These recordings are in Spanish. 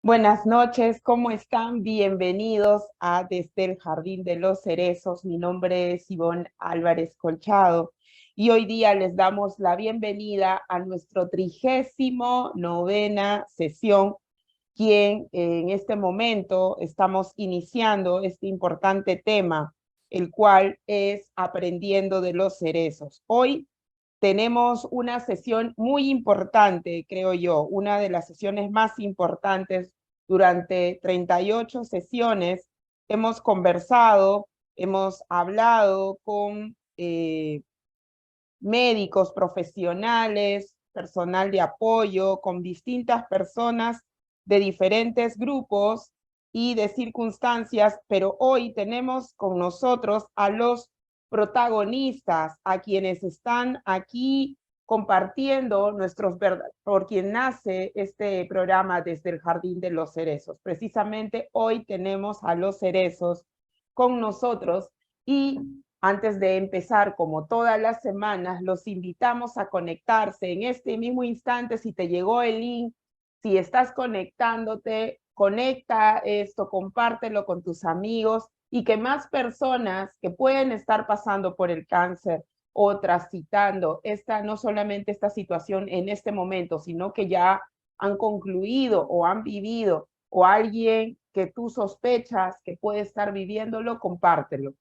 Buenas noches, ¿cómo están? Bienvenidos a Desde el Jardín de los Cerezos. Mi nombre es Ivonne Álvarez Colchado y hoy día les damos la bienvenida a nuestro 39ª sesión, quien en este momento estamos iniciando este importante tema, el cual es Aprendiendo de los Cerezos. Hoy tenemos una sesión muy importante, creo yo, una de las sesiones más importantes. Durante 38 sesiones hemos conversado, hemos hablado con médicos, profesionales, personal de apoyo, con distintas personas de diferentes grupos y de circunstancias, pero hoy tenemos con nosotros a los protagonistas, a quienes están aquí compartiendo por quien nace este programa Desde el Jardín de los Cerezos. Precisamente hoy tenemos a los cerezos con nosotros y antes de empezar, como todas las semanas, los invitamos a conectarse en este mismo instante. Si te llegó el link, si estás conectándote, conecta esto, compártelo con tus amigos y que más personas que pueden estar pasando por el cáncer o transitando no solamente esta situación en este momento, sino que ya han concluido o han vivido, o alguien que tú sospechas que puede estar viviéndolo, compártelo.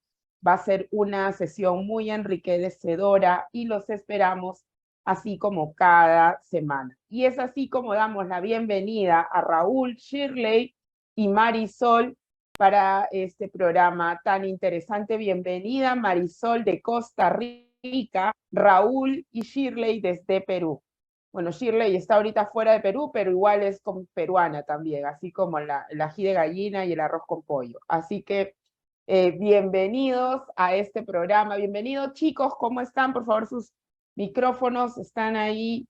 Va a ser una sesión muy enriquecedora y los esperamos así como cada semana. Y es así como damos la bienvenida a Raúl, Shirley y Marisol para este programa tan interesante. Bienvenida Marisol de Costa Rica, Raúl y Shirley desde Perú. Bueno, Shirley está ahorita fuera de Perú, pero igual es peruana también, así como el ají de gallina y el arroz con pollo. Así que bienvenidos a este programa. Bienvenidos, chicos, ¿cómo están? Por favor, sus micrófonos están ahí.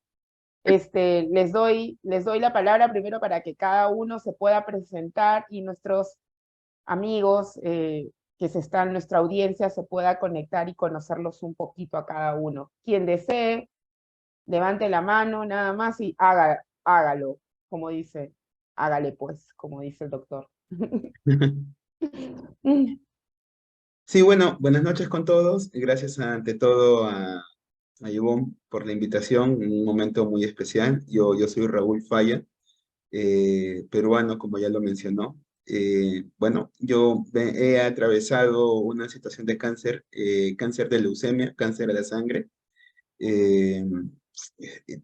Les doy la palabra primero para que cada uno se pueda presentar y nuestros amigos nuestra audiencia se pueda conectar y conocerlos un poquito a cada uno. Quien desee, levante la mano nada más y hágalo, hágale pues, como dice el doctor. Sí, bueno, buenas noches con todos. Gracias ante todo a Ivonne por la invitación, un momento muy especial. Yo soy Raúl Falla, peruano, como ya lo mencionó. Bueno, he atravesado una situación de cáncer, cáncer de leucemia, cáncer de la sangre. Eh,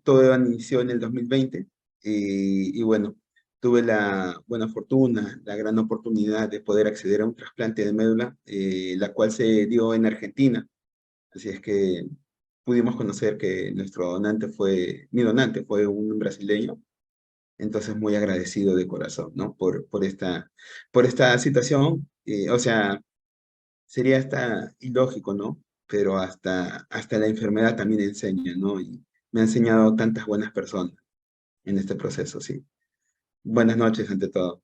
Todo inició en el 2020 y bueno, tuve la buena fortuna, la gran oportunidad de poder acceder a un trasplante de médula, la cual se dio en Argentina. Así es que pudimos conocer que mi donante fue un brasileño. Entonces, muy agradecido de corazón, ¿no? Por esta situación. O sea, sería hasta ilógico, ¿no? Pero hasta la enfermedad también enseña, ¿no? Y me ha enseñado tantas buenas personas en este proceso, sí. Buenas noches, ante todo.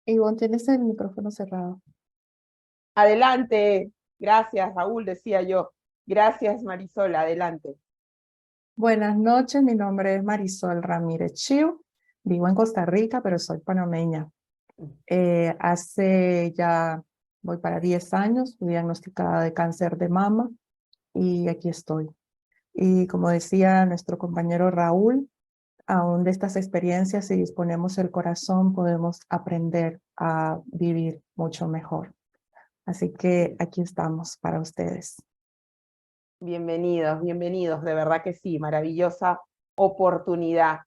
Ivonne, tienes el micrófono cerrado. Adelante, gracias Raúl, decía yo. Gracias Marisol, adelante. Buenas noches, mi nombre es Marisol Ramírez Chiu. Vivo en Costa Rica, pero soy panameña. Hace ya, voy para 10 años, fui diagnosticada de cáncer de mama y aquí estoy. Y como decía nuestro compañero Raúl, aún de estas experiencias, si disponemos el corazón, podemos aprender a vivir mucho mejor. Así que aquí estamos para ustedes. Bienvenidos, bienvenidos, de verdad que sí, maravillosa oportunidad.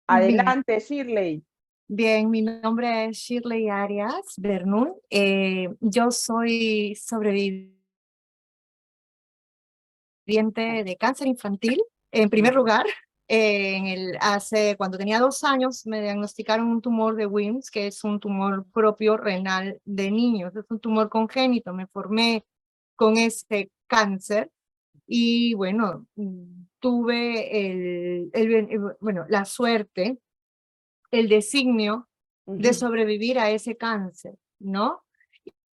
Bien, Adelante, Shirley. bien, mi nombre es Shirley Arias Bernún. Yo soy sobreviviente de cáncer infantil. En primer lugar, cuando tenía 2 años me diagnosticaron un tumor de Wilms, que es un tumor propio renal de niños, es un tumor congénito. Me formé con este cáncer y bueno, tuve la suerte, el designio de sobrevivir a ese cáncer, ¿no?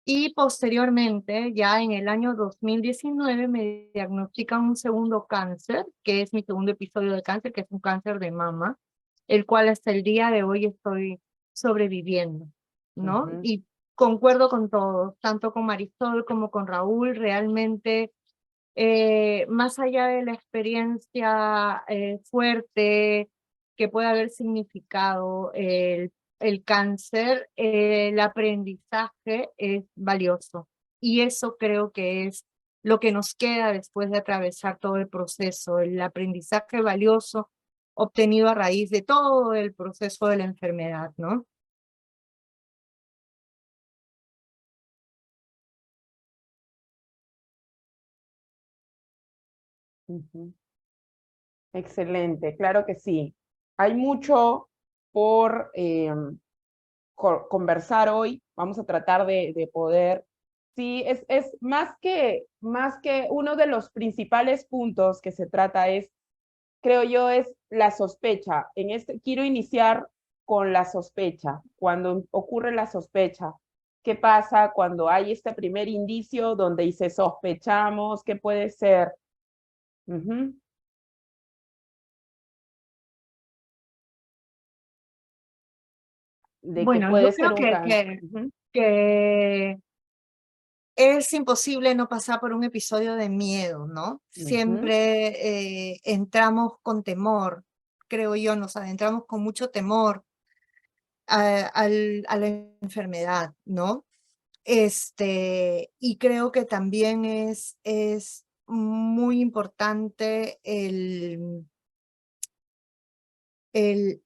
Y posteriormente, ya en el año 2019, me diagnostican un segundo cáncer, que es mi segundo episodio de cáncer, que es un cáncer de mama, el cual hasta el día de hoy estoy sobreviviendo, ¿no? Ujú. Y concuerdo con todos, tanto con Marisol como con Raúl, realmente, más allá de la experiencia fuerte que puede haber significado el cáncer, el aprendizaje es valioso. Y eso creo que es lo que nos queda después de atravesar todo el proceso, el aprendizaje valioso obtenido a raíz de todo el proceso de la enfermedad, ¿no? Ujú. Excelente, claro que sí. Hay mucho por conversar hoy. Vamos a tratar de poder. Sí, es más que uno de los principales puntos que se trata es, creo yo, es la sospecha. En este quiero iniciar con la sospecha. Cuando ocurre la sospecha, ¿qué pasa cuando hay este primer indicio donde dice sospechamos que puede ser? Ujú. De que Bueno, yo puede ser creo un que, cáncer. que, Ujú, que es imposible no pasar por un episodio de miedo, ¿no? ujú, Siempre entramos con temor, creo yo, nos adentramos con mucho temor a la enfermedad, ¿no? Y creo que también es muy importante el, el,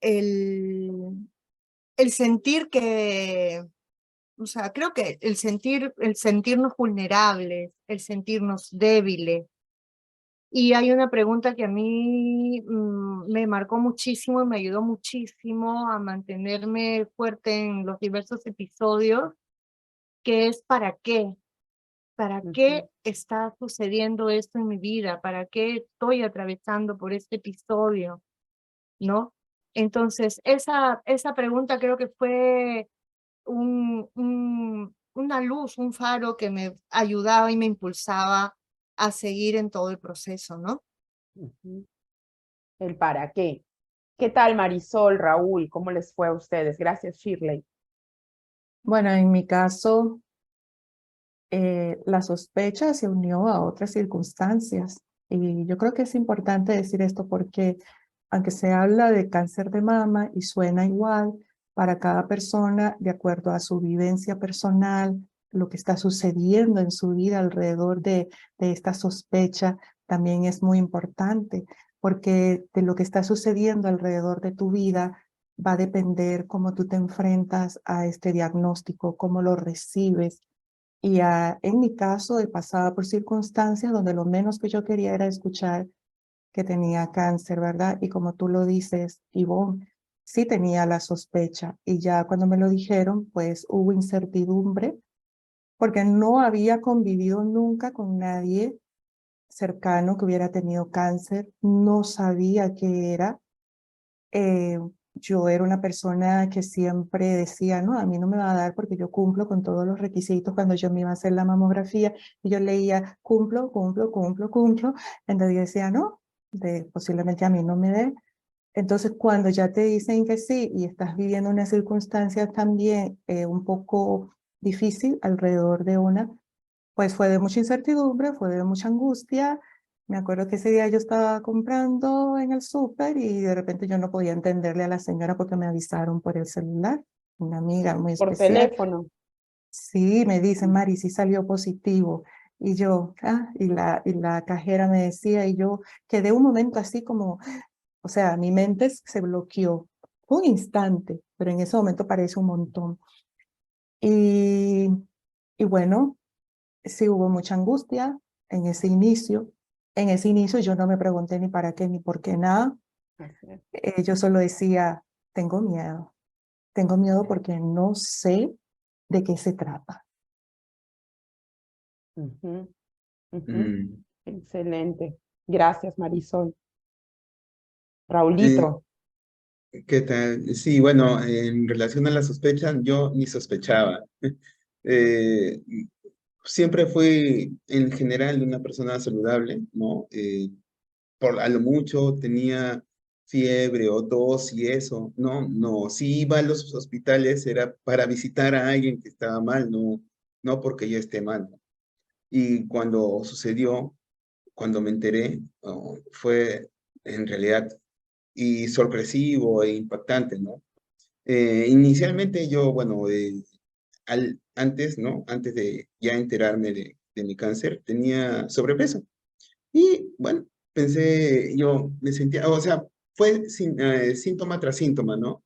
el sentir que, o sea, creo que el sentirnos vulnerables, el sentirnos débiles. Y hay una pregunta que a mí me marcó muchísimo y me ayudó muchísimo a mantenerme fuerte en los diversos episodios, que es ¿para qué? ¿Para ujú. qué está sucediendo esto en mi vida? ¿Para qué estoy atravesando por este episodio? ¿No? Entonces, esa pregunta creo que fue una luz, un faro que me ayudaba y me impulsaba a seguir en todo el proceso, ¿no? Ujú. El para qué. ¿Qué tal, Marisol, Raúl? ¿Cómo les fue a ustedes? Gracias, Shirley. Bueno, en mi caso, la sospecha se unió a otras circunstancias. Y yo creo que es importante decir esto porque aunque se habla de cáncer de mama y suena igual para cada persona, de acuerdo a su vivencia personal, lo que está sucediendo en su vida alrededor de esta sospecha también es muy importante, porque de lo que está sucediendo alrededor de tu vida va a depender cómo tú te enfrentas a este diagnóstico, cómo lo recibes. Y en mi caso, he pasado por circunstancias donde lo menos que yo quería era escuchar que tenía cáncer, ¿verdad? Y como tú lo dices, Ivonne, sí tenía la sospecha. Y ya cuando me lo dijeron, pues hubo incertidumbre, porque no había convivido nunca con nadie cercano que hubiera tenido cáncer. No sabía qué era. Eh, yo era una persona que siempre decía, no, a mí no me va a dar porque yo cumplo con todos los requisitos cuando yo me iba a hacer la mamografía y yo leía, cumplo, cumplo, cumplo, cumplo. Entonces yo decía, no, posiblemente a mí no me dé. Entonces cuando ya te dicen que sí y estás viviendo una circunstancia también un poco difícil alrededor de una, pues fue de mucha incertidumbre, fue de mucha angustia. Me acuerdo que ese día yo estaba comprando en el súper y de repente yo no podía entenderle a la señora porque me avisaron por el celular, una amiga muy Por especial. teléfono. Sí, me dice, Mm, Mari, sí salió positivo. Y yo, y la cajera me decía, y yo quedé un momento así como, o sea, mi mente se bloqueó. Fue un instante, pero en ese momento parece un montón. Y, y bueno, sí hubo mucha angustia en ese inicio. En ese inicio yo no me pregunté ni para qué ni por qué nada. así es. Yo solo decía, tengo miedo. Tengo miedo porque no sé de qué se trata. Ujú, ujú. Mm. Excelente. Gracias, Marisol. Sí, Raulito. ¿qué tal? Sí, bueno, en relación a la sospecha, yo ni sospechaba. Eh, Siempre fui en general una persona saludable, ¿no? Por a lo mucho tenía fiebre o tos y eso, no, no, si iba a los hospitales era para visitar a alguien que estaba mal, no, no porque yo esté mal, ¿no? Y cuando sucedió, cuando me enteré, fue en realidad y sorpresivo e impactante, ¿no? Inicialmente yo, bueno, antes, ¿no? Antes de ya enterarme de mi cáncer, tenía sobrepeso. Y bueno, pensé, yo me sentía, o sea, fue síntoma tras síntoma, ¿no?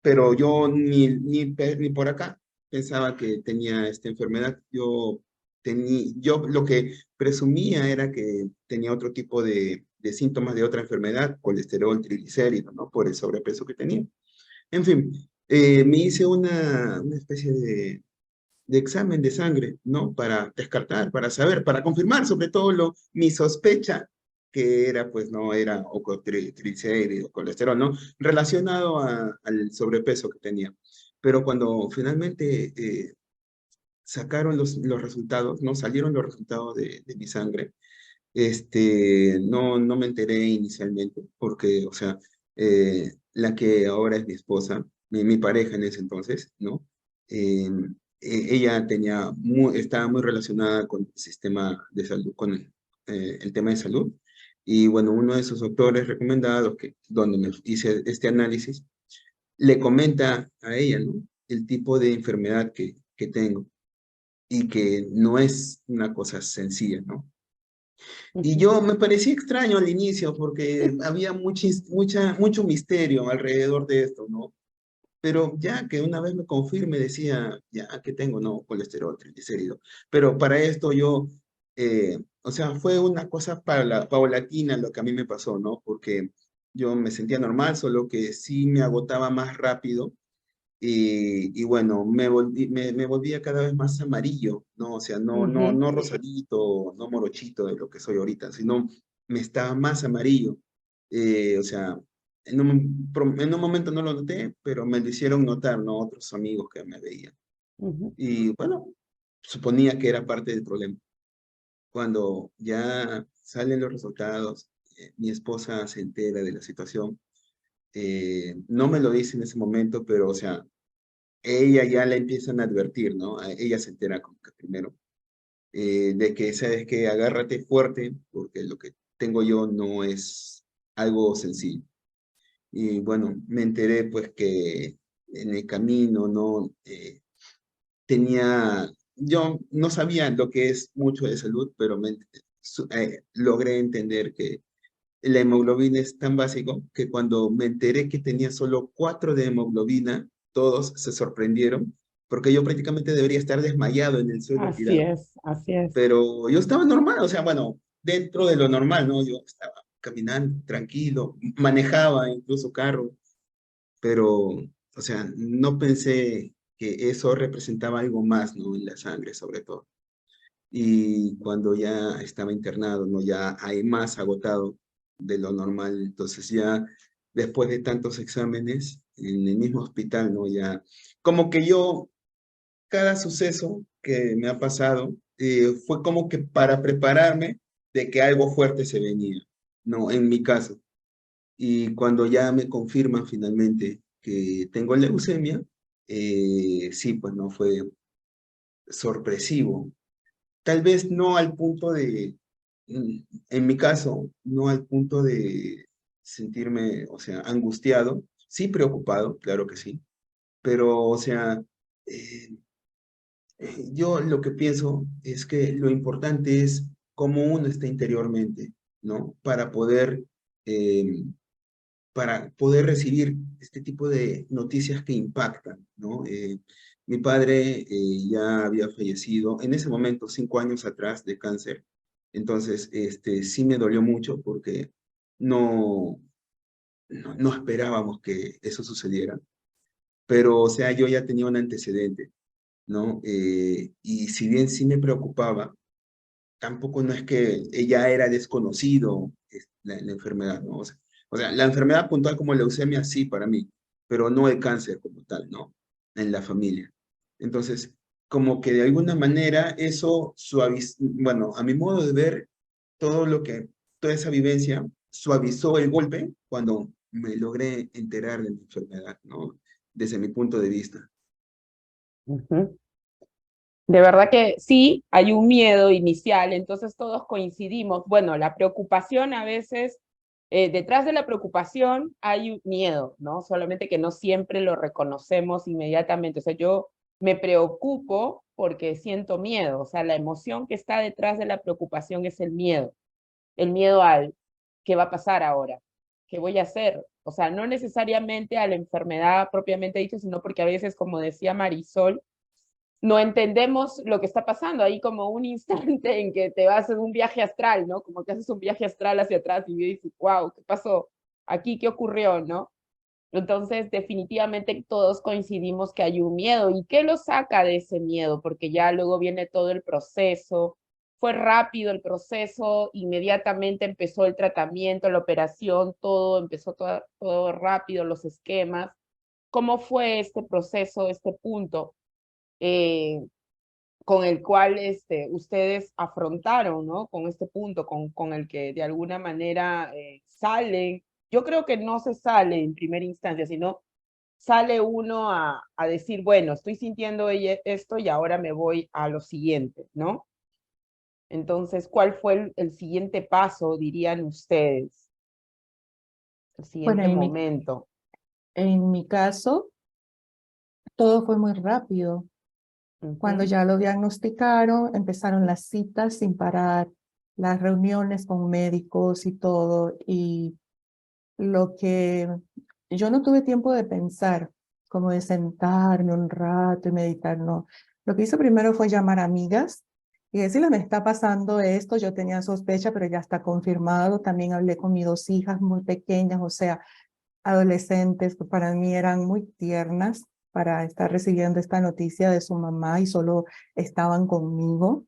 Pero yo ni por acá pensaba que tenía esta enfermedad. Yo lo que presumía era que tenía otro tipo de síntomas de otra enfermedad, colesterol, triglicéridos, ¿no? Por el sobrepeso que tenía. En fin, me hice una especie de examen de sangre, ¿no? Para descartar, para saber, para confirmar sobre todo mi sospecha que era, pues no era o triglicéridos, colesterol, ¿no? Relacionado al sobrepeso que tenía. Pero cuando finalmente sacaron los resultados, ¿no? Salieron los resultados de mi sangre, no me enteré inicialmente, porque, o sea, la que ahora es mi esposa, mi pareja en ese entonces, ¿no? Eh, Ella estaba muy relacionada con el sistema de salud, con el tema de salud. Y bueno, uno de sus doctores recomendados, donde me hice este análisis, le comenta a ella, ¿no? El tipo de enfermedad que tengo y que no es una cosa sencilla, ¿no? Y yo me parecía extraño al inicio porque había mucho misterio alrededor de esto, ¿no? Pero ya que una vez me confirme, decía, ya que tengo, no, colesterol, triglicéridos. Pero para esto o sea, fue una cosa paulatina lo que a mí me pasó, ¿no? Porque yo me sentía normal, solo que sí me agotaba más rápido y bueno, me volvía cada vez más amarillo, ¿no? O sea, no rosadito, no morochito de lo que soy ahorita, sino me estaba más amarillo. O sea, en un momento no lo noté, pero me lo hicieron notar, ¿no? Otros amigos que me veían. Y bueno, suponía que era parte del problema. Cuando ya salen los resultados, mi esposa se entera de la situación. No me lo dice en ese momento, pero o sea, ella ya la empiezan a advertir, ¿no? Ella se entera como que primero, de que, sabes que agárrate fuerte, porque lo que tengo yo no es algo sencillo. Y bueno, me enteré pues que en el camino, ¿no? Yo no sabía lo que es mucho de salud, pero logré entender que la hemoglobina es tan básico que cuando me enteré que tenía solo 4 de hemoglobina, todos se sorprendieron, porque yo prácticamente debería estar desmayado en el suelo Así tirado. es, así es. Pero yo estaba normal, o sea, bueno, dentro de lo normal, ¿no? Yo estaba caminando tranquilo, manejaba incluso carro, pero, o sea, no pensé que eso representaba algo más, ¿no? En la sangre, sobre todo. Y cuando ya estaba internado, ¿no? Ya hay más agotado de lo normal, entonces ya después de tantos exámenes en el mismo hospital, ¿no? Ya, como que yo, cada suceso que me ha pasado, fue como que para prepararme de que algo fuerte se venía, ¿no? En mi caso. Y cuando ya me confirman finalmente que tengo leucemia, sí, pues no fue sorpresivo. Tal vez no al punto en mi caso, no al punto de sentirme, o sea, angustiado, sí preocupado, claro que sí, pero, o sea, eh, yo lo que pienso es que lo importante es cómo uno está interiormente, ¿no? Eh, para poder recibir este tipo de noticias que impactan, ¿no? Mi padre ya había fallecido en ese momento, 5 años atrás, de cáncer. Entonces, sí me dolió mucho porque no, no esperábamos que eso sucediera. Pero, o sea, yo ya tenía un antecedente, ¿no? Y si bien sí me preocupaba, tampoco no es que ella era desconocido la enfermedad, ¿no? O sea, la enfermedad puntual como leucemia sí para mí, pero no el cáncer como tal, ¿no? En la familia. Entonces, como que de alguna manera eso suavizó, bueno, a mi modo de ver, toda esa vivencia suavizó el golpe cuando me logré enterar de mi enfermedad, ¿no? Desde mi punto de vista. Ujú. De verdad que sí, hay un miedo inicial, entonces todos coincidimos. Bueno, la preocupación a veces, detrás de la preocupación hay un miedo, ¿no? Solamente que no siempre lo reconocemos inmediatamente. O sea, yo me preocupo porque siento miedo, o sea, la emoción que está detrás de la preocupación es el miedo al qué va a pasar ahora, qué voy a hacer. O sea, no necesariamente a la enfermedad propiamente dicho, sino porque a veces, como decía Marisol, no entendemos lo que está pasando. Hay como un instante en que te vas en un viaje astral, ¿no? Como que haces un viaje astral hacia atrás y dices, wow, ¿qué pasó aquí? ¿Qué ocurrió? ¿No? Entonces, definitivamente todos coincidimos que hay un miedo. ¿Y qué lo saca de ese miedo? Porque ya luego viene todo el proceso. Fue rápido el proceso, inmediatamente empezó el tratamiento, la operación, todo, empezó todo rápido, los esquemas. ¿Cómo fue este proceso, este punto? eh, con el cual ustedes afrontaron, ¿no? Con este punto, con el que de alguna manera salen. Yo creo que no se sale en primera instancia, sino sale uno a decir, bueno, estoy sintiendo esto y ahora me voy a lo siguiente, ¿no? Entonces, ¿cuál fue el siguiente paso, dirían ustedes? El Bueno, siguiente momento. en mi caso, todo fue muy rápido. Cuando Ujú. ya lo diagnosticaron, empezaron las citas sin parar, las reuniones con médicos y todo. Y lo que yo no tuve tiempo de pensar, como de sentarme un rato y meditar, no. Lo que hice primero fue llamar a amigas y decirles, me está pasando esto, yo tenía sospecha, pero ya está confirmado. También hablé con mis dos hijas muy pequeñas, o sea, adolescentes que para mí eran muy tiernas para estar recibiendo esta noticia de su mamá y solo estaban conmigo.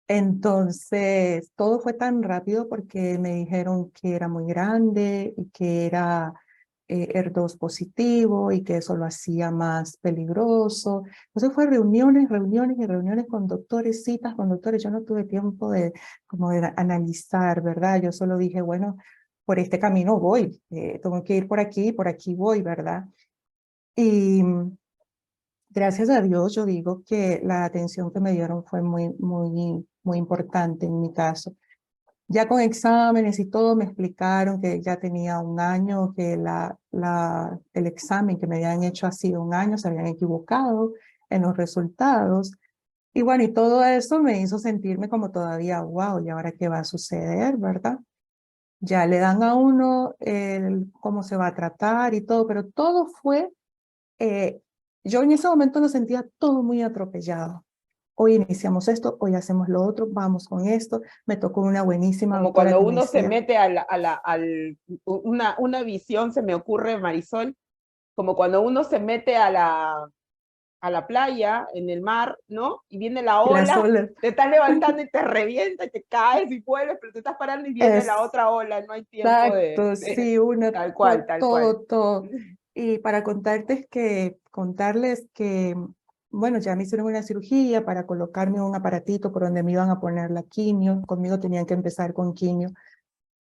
Entonces, todo fue tan rápido porque me dijeron que era muy grande y que era ER2 positivo y que eso lo hacía más peligroso. Entonces fue reuniones, reuniones y reuniones con doctores, citas con doctores. Yo no tuve tiempo de como de analizar, ¿verdad? Yo solo dije, bueno, por este camino voy, tengo que ir por aquí voy, ¿verdad? Y gracias a Dios, yo digo que la atención que me dieron fue muy importante en mi caso. Ya con exámenes y todo me explicaron que ya tenía un año, que el examen que me habían hecho ha sido un año, se habían equivocado en los resultados. Y bueno, y todo eso me hizo sentirme como todavía, wow, ¿y ahora qué va a suceder, verdad? Ya le dan a uno cómo se va a tratar y todo, pero todo fue, eh, yo en ese momento lo sentía todo muy atropellado. Hoy iniciamos esto, hoy hacemos lo otro, vamos con esto. Me tocó una buenísima Como doctora cuando que me uno se decía, mete una visión, se me ocurre, Marisol, como cuando uno se mete a la playa, en el mar, ¿no? Y viene la las ola, olas, te estás levantando y te revienta y te caes y vuelves, pero te estás parando y viene la otra ola, no hay tiempo exacto, sí, tal fue cual, tal cual. todo, todo. Y para contarles que, bueno, ya me hicieron una cirugía para colocarme un aparatito por donde me iban a poner la quimio. Conmigo tenían que empezar con quimio.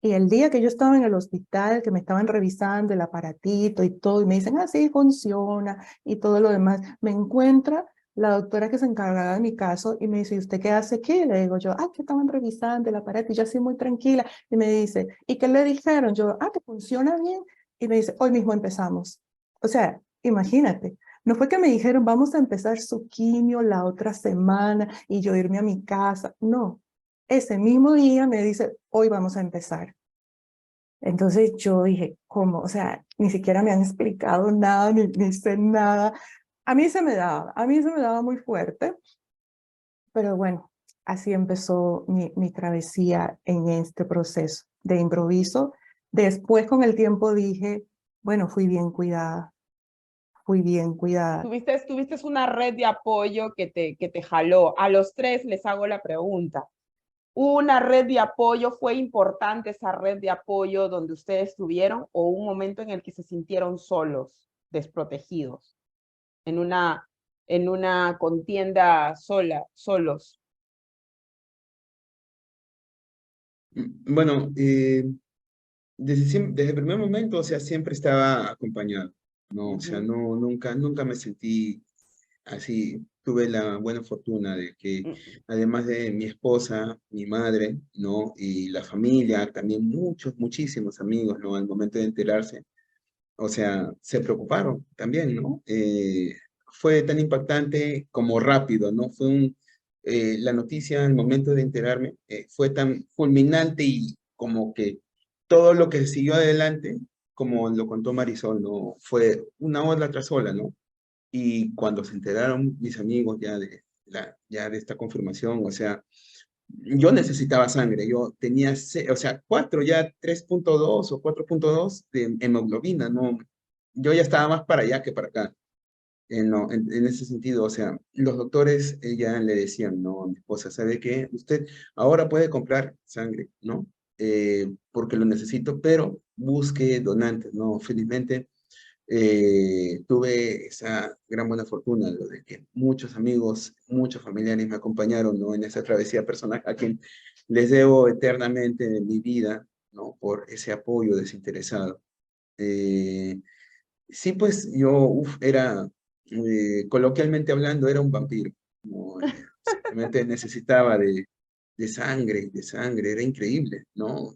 Y el día que yo estaba en el hospital, que me estaban revisando el aparatito y todo, y me dicen, ah, sí, funciona, y todo lo demás, me encuentra la doctora que se encargaba de mi caso y me dice, ¿y usted qué hace aquí? Le digo yo, ah, que estaban revisando el aparato, y yo así muy tranquila, y me dice, ¿y qué le dijeron? Yo, ah, que funciona bien, y me dice, hoy mismo empezamos. O sea, imagínate, no fue que me dijeron, vamos a empezar su quimio la otra semana, y yo irme a mi casa, no. Ese mismo día me dice, hoy vamos a empezar. Entonces yo dije, ¿cómo? O sea, ni siquiera me han explicado nada, ni sé nada. A mí se me daba muy fuerte, pero bueno, así empezó mi travesía en este proceso de improviso. Después con el tiempo dije, bueno, fui bien cuidada. Tuviste una red de apoyo que te jaló. A los tres les hago la pregunta. ¿Una red de apoyo fue importante esa red de apoyo donde ustedes estuvieron o un momento en el que se sintieron solos, desprotegidos, en en una contienda solos. Bueno, desde el primer momento, o sea, siempre estaba acompañado, ¿no? O sea, no, nunca me sentí así. Tuve la buena fortuna de que, además de mi esposa, mi madre, ¿no? Y la familia, también muchísimos amigos, ¿no? Al momento de enterarse, o sea, se preocuparon también, ¿no? Fue tan impactante como rápido, ¿no? La noticia al momento de enterarme fue tan fulminante y como que todo lo que siguió adelante, como lo contó Marisol, ¿no? Fue una ola tras ola, ¿no? Y cuando se enteraron mis amigos ya de esta confirmación, o sea, yo necesitaba sangre, yo tenía, o sea, 3.2 o 4.2 de hemoglobina, ¿no? Yo ya estaba más para allá que para acá. No, en ese sentido, o sea, los doctores ya le decían, no, a mi esposa, ¿sabe qué? Usted ahora puede comprar sangre, ¿no? Porque lo necesito, pero busque donantes, ¿no? Felizmente tuve esa gran buena fortuna, lo de que muchos amigos, muchos familiares me acompañaron, ¿no? En esa travesía personal, a quien les debo eternamente mi vida, ¿no? Por ese apoyo desinteresado. Eh, sí, pues yo, coloquialmente hablando, era un vampiro, ¿no? Simplemente necesitaba de sangre, era increíble, ¿no?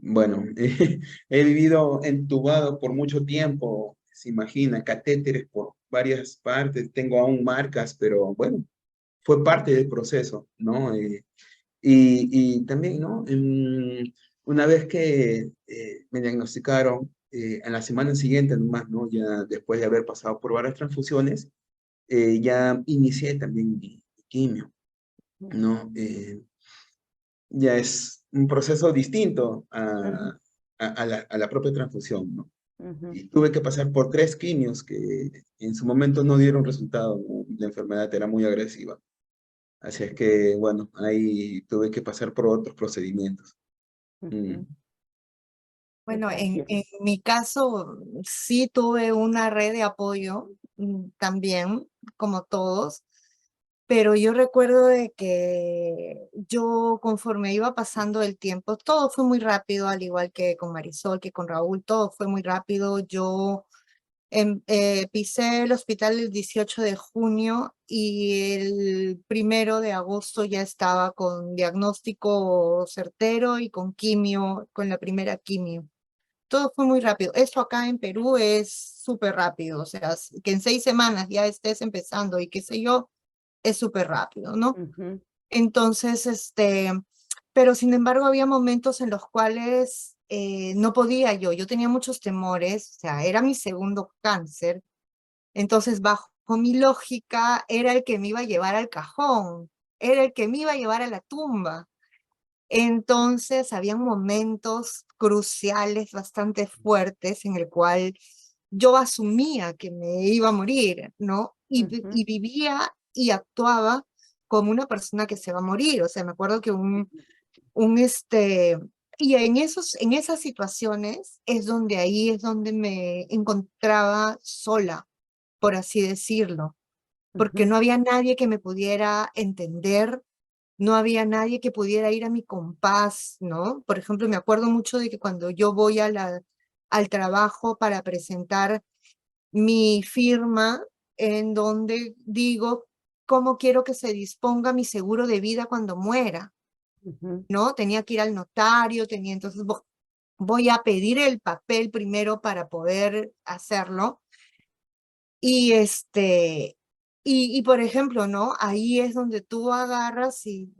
Bueno, he vivido entubado por mucho tiempo, se imagina, catéteres por varias partes, tengo aún marcas, pero bueno, fue parte del proceso, ¿no? Y también, ¿no? Una vez que me diagnosticaron, en la semana siguiente nomás, ¿no? Ya después de haber pasado por varias transfusiones, ya inicié también mi quimio, ¿no? Ya es un proceso distinto a la propia transfusión, ¿no? Y tuve que pasar por 3 quimios que en su momento no dieron resultado, ¿no? La enfermedad era muy agresiva. Así es que, bueno, ahí tuve que pasar por otros procedimientos. Mm. Bueno, en mi caso sí tuve una red de apoyo también, como todos, pero yo recuerdo de que yo conforme iba pasando el tiempo, todo fue muy rápido, al igual que con Marisol, que con Raúl, todo fue muy rápido. Yo pisé el hospital el 18 de junio y el 1 de agosto ya estaba con diagnóstico certero y con quimio, con la primera quimio. Todo fue muy rápido. Esto acá en Perú es súper rápido, o sea, que en 6 semanas ya estés empezando y qué sé yo, es súper rápido, ¿no? Entonces, pero sin embargo había momentos en los cuales no podía yo tenía muchos temores, o sea, era mi segundo cáncer, entonces bajo mi lógica era el que me iba a llevar al cajón, era el que me iba a llevar a la tumba. Entonces, habían momentos cruciales bastante fuertes en el cual yo asumía que me iba a morir, ¿no? Y vivía y actuaba como una persona que se va a morir. O sea, me acuerdo que y en esas situaciones ahí es donde me encontraba sola, por así decirlo, porque no había nadie que me pudiera entender, no había nadie que pudiera ir a mi compás, ¿no? Por ejemplo, me acuerdo mucho de que cuando yo voy al trabajo para presentar mi firma, en donde digo cómo quiero que se disponga mi seguro de vida cuando muera, ¿no? Tenía que ir al notario, entonces voy a pedir el papel primero para poder hacerlo. Y por ejemplo, ¿no? Ahí es donde tú agarras y,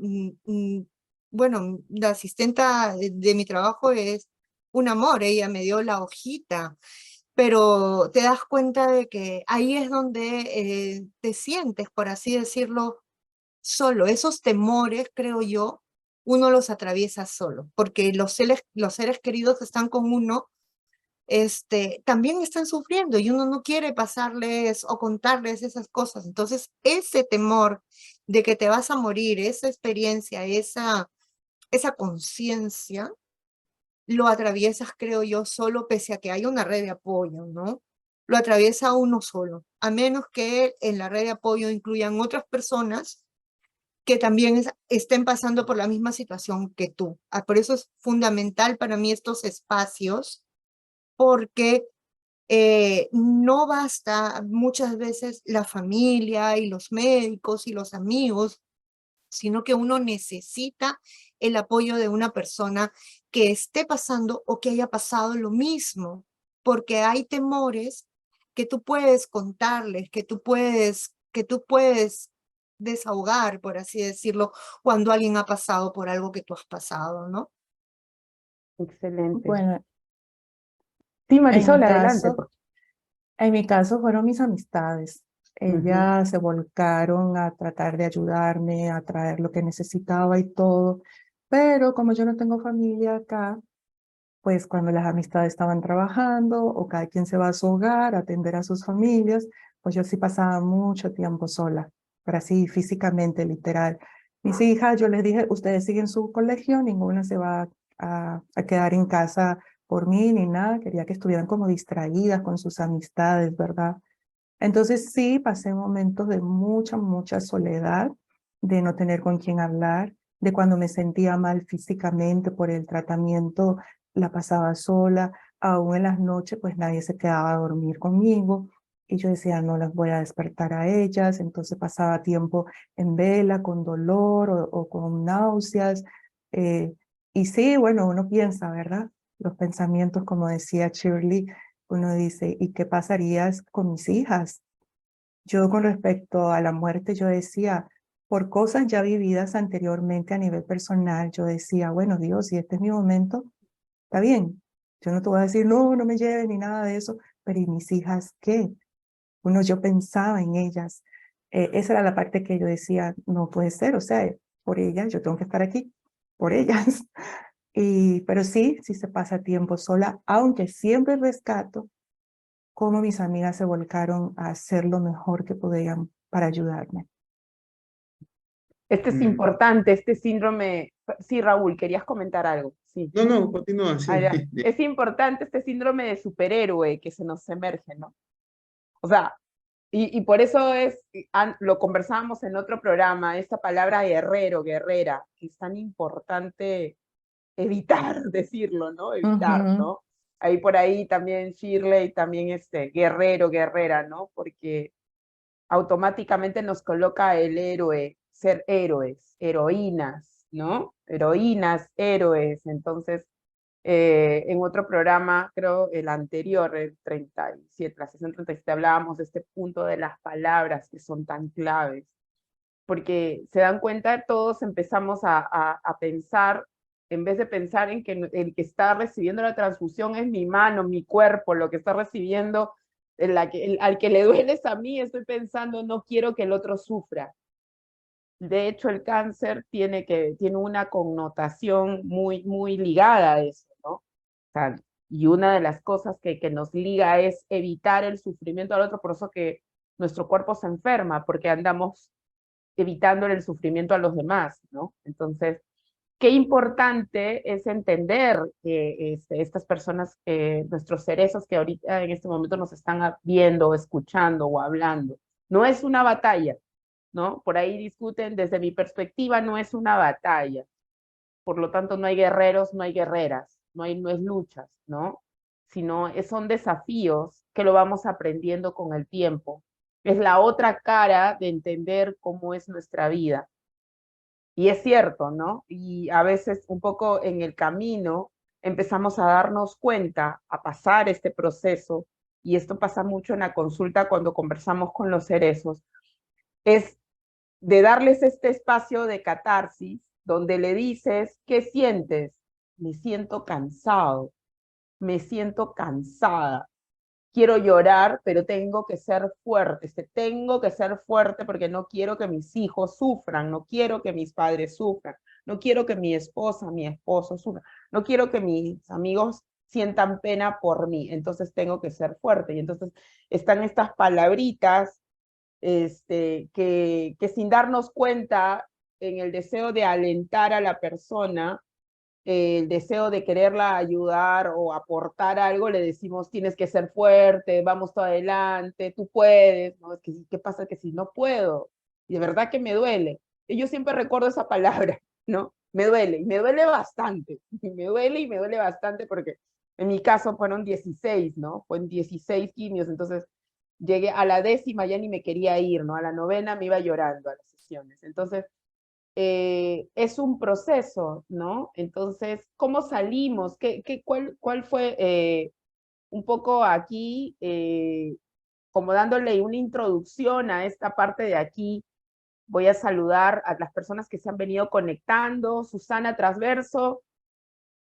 bueno, la asistenta de mi trabajo es un amor, ella me dio la hojita, pero te das cuenta de que ahí es donde te sientes, por así decirlo, solo. Esos temores, creo yo, uno los atraviesa solo, porque los seres queridos están con uno, también están sufriendo y uno no quiere pasarles o contarles esas cosas. Entonces, ese temor de que te vas a morir, esa experiencia, esa conciencia, lo atraviesas, creo yo, solo pese a que hay una red de apoyo, ¿no? lo atraviesa uno solo, a menos que en la red de apoyo incluyan otras personas que también estén pasando por la misma situación que tú. Por eso es fundamental para mí estos espacios, porque no basta muchas veces la familia y los médicos y los amigos, sino que uno necesita el apoyo de una persona que esté pasando o que haya pasado lo mismo, porque hay temores que tú puedes contarles, que tú puedes desahogar, por así decirlo, cuando alguien ha pasado por algo que tú has pasado, ¿no? Excelente. Bueno, Sí, en Marisol, mi adelante. caso, en mi caso fueron mis amistades. Ellas se volcaron a tratar de ayudarme, a traer lo que necesitaba y todo. Pero como yo no tengo familia acá, pues cuando las amistades estaban trabajando o cada quien se va a su hogar a atender a sus familias, pues yo sí pasaba mucho tiempo sola, pero así físicamente, literal. Mis hijas, yo les dije, ustedes siguen su colegio, ninguna se va a quedar en casa por mí ni nada. Quería que estuvieran como distraídas con sus amistades, ¿verdad? Entonces sí, pasé momentos de mucha, mucha soledad, de no tener con quién hablar, de cuando me sentía mal físicamente por el tratamiento, la pasaba sola, aún en las noches pues nadie se quedaba a dormir conmigo y yo decía no las voy a despertar a ellas, entonces pasaba tiempo en vela con dolor o con náuseas. eh, y sí, bueno, uno piensa, ¿verdad? Los pensamientos, como decía Shirley, uno dice, ¿y qué pasaría con mis hijas? Yo con respecto a la muerte, yo decía, por cosas ya vividas anteriormente a nivel personal, yo decía, bueno, Dios, si este es mi momento, está bien. Yo no te voy a decir, no, no me lleves ni nada de eso, pero ¿y mis hijas qué? Bueno, yo pensaba en ellas. Esa era la parte que yo decía, no puede ser, o sea, por ellas, yo tengo que estar aquí, por ellas. Pero sí, sí se pasa tiempo sola, aunque siempre rescato cómo mis amigas se volcaron a hacer lo mejor que podían para ayudarme. Este es importante, este síndrome. Sí, Raúl, querías comentar algo. Sí. No, no, continúa, sí. Ah, ya. Es importante este síndrome de superhéroe que se nos emerge, ¿no? O sea, y por eso lo conversábamos en otro programa, esta palabra guerrero, guerrera, que es tan importante evitar decirlo, ¿no? Evitar, ¿no? Ahí por ahí también Shirley, también guerrero, guerrera, ¿no? Porque automáticamente nos coloca el héroe, ser héroes, heroínas, ¿no? Heroínas, héroes. Entonces, en otro programa, creo el anterior, el 37, la sesión 37, hablábamos de este punto de las palabras que son tan claves, porque se dan cuenta, todos empezamos a pensar, en vez de pensar en que el que está recibiendo la transfusión es mi mano, mi cuerpo, lo que está recibiendo, al que le duele es a mí, estoy pensando, no quiero que el otro sufra. De hecho, el cáncer tiene una connotación muy, muy ligada a eso, ¿no? O sea, y una de las cosas que nos liga es evitar el sufrimiento al otro, por eso que nuestro cuerpo se enferma, porque andamos evitando el sufrimiento a los demás, ¿no? Entonces, qué importante es entender que estas personas, nuestros cerezos que ahorita en este momento nos están viendo, escuchando o hablando, no es una batalla, ¿no? Por ahí discuten, desde mi perspectiva, no es una batalla. Por lo tanto, no hay guerreros, no hay guerreras, no es luchas, ¿no? Sino son desafíos que lo vamos aprendiendo con el tiempo. Es la otra cara de entender cómo es nuestra vida. Y es cierto, ¿no? Y a veces un poco en el camino empezamos a darnos cuenta, a pasar este proceso, y esto pasa mucho en la consulta cuando conversamos con los cerezos, es de darles este espacio de catarsis, donde le dices, ¿qué sientes? Me siento cansado, me siento cansada, quiero llorar, pero tengo que ser fuerte, tengo que ser fuerte porque no quiero que mis hijos sufran, no quiero que mis padres sufran, no quiero que mi esposa, mi esposo sufran, no quiero que mis amigos sientan pena por mí, entonces tengo que ser fuerte. Y entonces están estas palabritas que sin darnos cuenta, en el deseo de alentar a la persona, el deseo de quererla ayudar o aportar algo, le decimos, tienes que ser fuerte, vamos todo adelante, tú puedes, ¿no? Es que, ¿qué pasa? Que si no puedo, y de verdad que me duele. Y yo siempre recuerdo esa palabra, ¿no? Me duele, y me duele bastante, y me duele bastante porque en mi caso fueron 16, ¿no? Fueron 16 quimios, entonces llegué a la 10ª, ya ni me quería ir, ¿no? A la 9ª me iba llorando a las sesiones. Entonces, es un proceso, ¿no? Entonces, ¿cómo salimos? ¿Cuál fue un poco aquí, como dándole una introducción a esta parte de aquí? Voy a saludar a las personas que se han venido conectando. Susana Transverso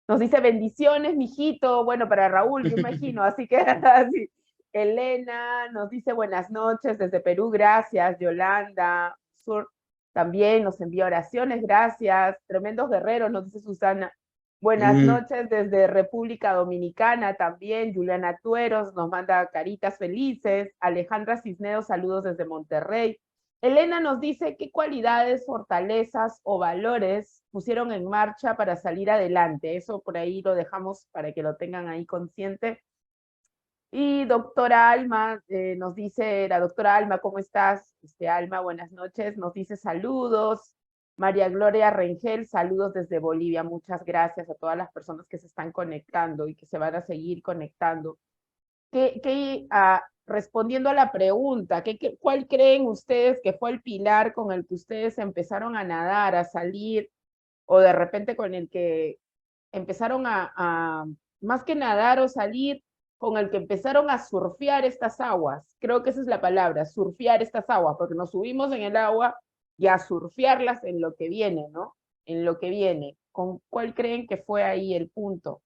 nos dice bendiciones, mijito. Bueno, para Raúl, yo imagino, así que así. Elena nos dice buenas noches desde Perú, gracias. Yolanda Sur también nos envía oraciones, gracias. Tremendos guerreros, nos dice Susana. Buenas noches desde República Dominicana también. Juliana Tueros nos manda caritas felices. Alejandra Cisneros, saludos desde Monterrey. Elena nos dice qué cualidades, fortalezas o valores pusieron en marcha para salir adelante. Eso por ahí lo dejamos para que lo tengan ahí consciente. Y doctora Alma nos dice, la doctora Alma, ¿cómo estás? Alma, buenas noches, nos dice saludos. María Gloria Rengel, saludos desde Bolivia. Muchas gracias a todas las personas que se están conectando y que se van a seguir conectando. Respondiendo a la pregunta, ¿cuál creen ustedes que fue el pilar con el que ustedes empezaron a nadar, a salir, o de repente con el que empezaron más que nadar o salir, con el que empezaron a surfear estas aguas? Creo que esa es la palabra, surfear estas aguas, porque nos subimos en el agua y a surfearlas en lo que viene, ¿no? En lo que viene. ¿Con cuál creen que fue ahí el punto?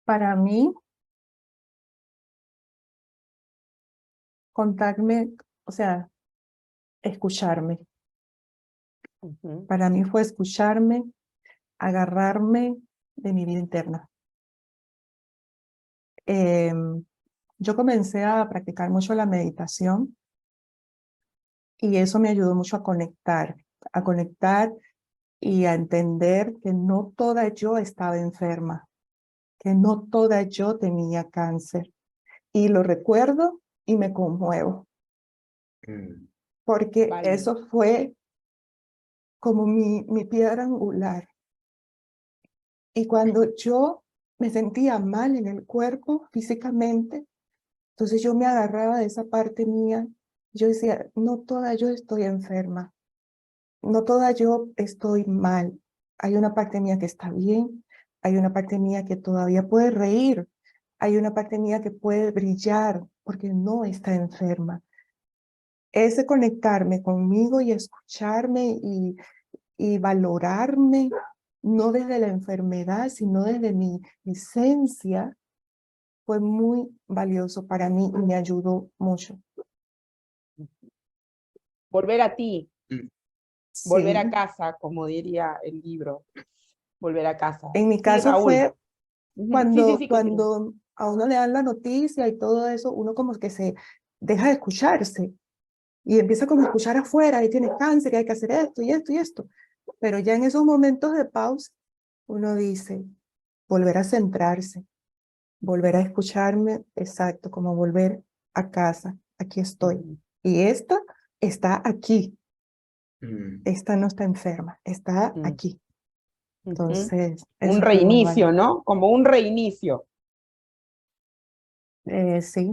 Para mí, contarme, o sea, escucharme. Para mí fue escucharme, agarrarme de mi vida interna. Yo comencé a practicar mucho la meditación y eso me ayudó mucho a conectar y a entender que no toda yo estaba enferma, que no toda yo tenía cáncer. Y lo recuerdo y me conmuevo, porque Vale. eso fue como mi piedra angular. Y cuando yo me sentía mal en el cuerpo físicamente, entonces yo me agarraba de esa parte mía. Yo decía, no toda yo estoy enferma, no toda yo estoy mal. Hay una parte mía que está bien, hay una parte mía que todavía puede reír, hay una parte mía que puede brillar porque no está enferma. Ese conectarme conmigo y escucharme y valorarme, no desde la enfermedad, sino desde mi esencia, fue muy valioso para mí y me ayudó mucho. Volver a ti, volver Sí. a casa, como diría el libro, volver a casa. En mi Sí, caso Raúl. fue Sí, continúa. cuando a uno le dan la noticia y todo eso, uno como que se deja de escucharse y empieza como a escuchar afuera, y tienes cáncer y hay que hacer esto y esto y esto. Pero ya en esos momentos de pausa, uno dice, volver a centrarse, volver a escucharme, exacto, como volver a casa, aquí estoy. Y esta está aquí, esta no está enferma, está aquí. Entonces, Un eso fue muy reinicio, bueno. ¿no? Como un reinicio. Sí.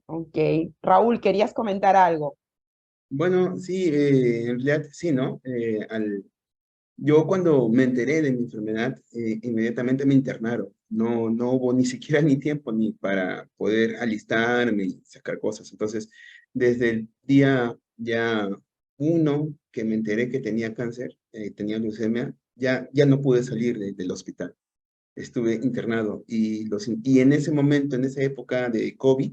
Ok. Raúl, ¿querías comentar algo? Bueno, sí, en realidad sí, ¿no? Yo cuando me enteré de mi enfermedad, inmediatamente me internaron. No hubo ni siquiera ni tiempo ni para poder alistarme y sacar cosas. Entonces, desde el día ya 1 que me enteré que tenía cáncer, tenía leucemia, ya no pude salir del hospital. Estuve internado y en ese momento, en esa época de COVID,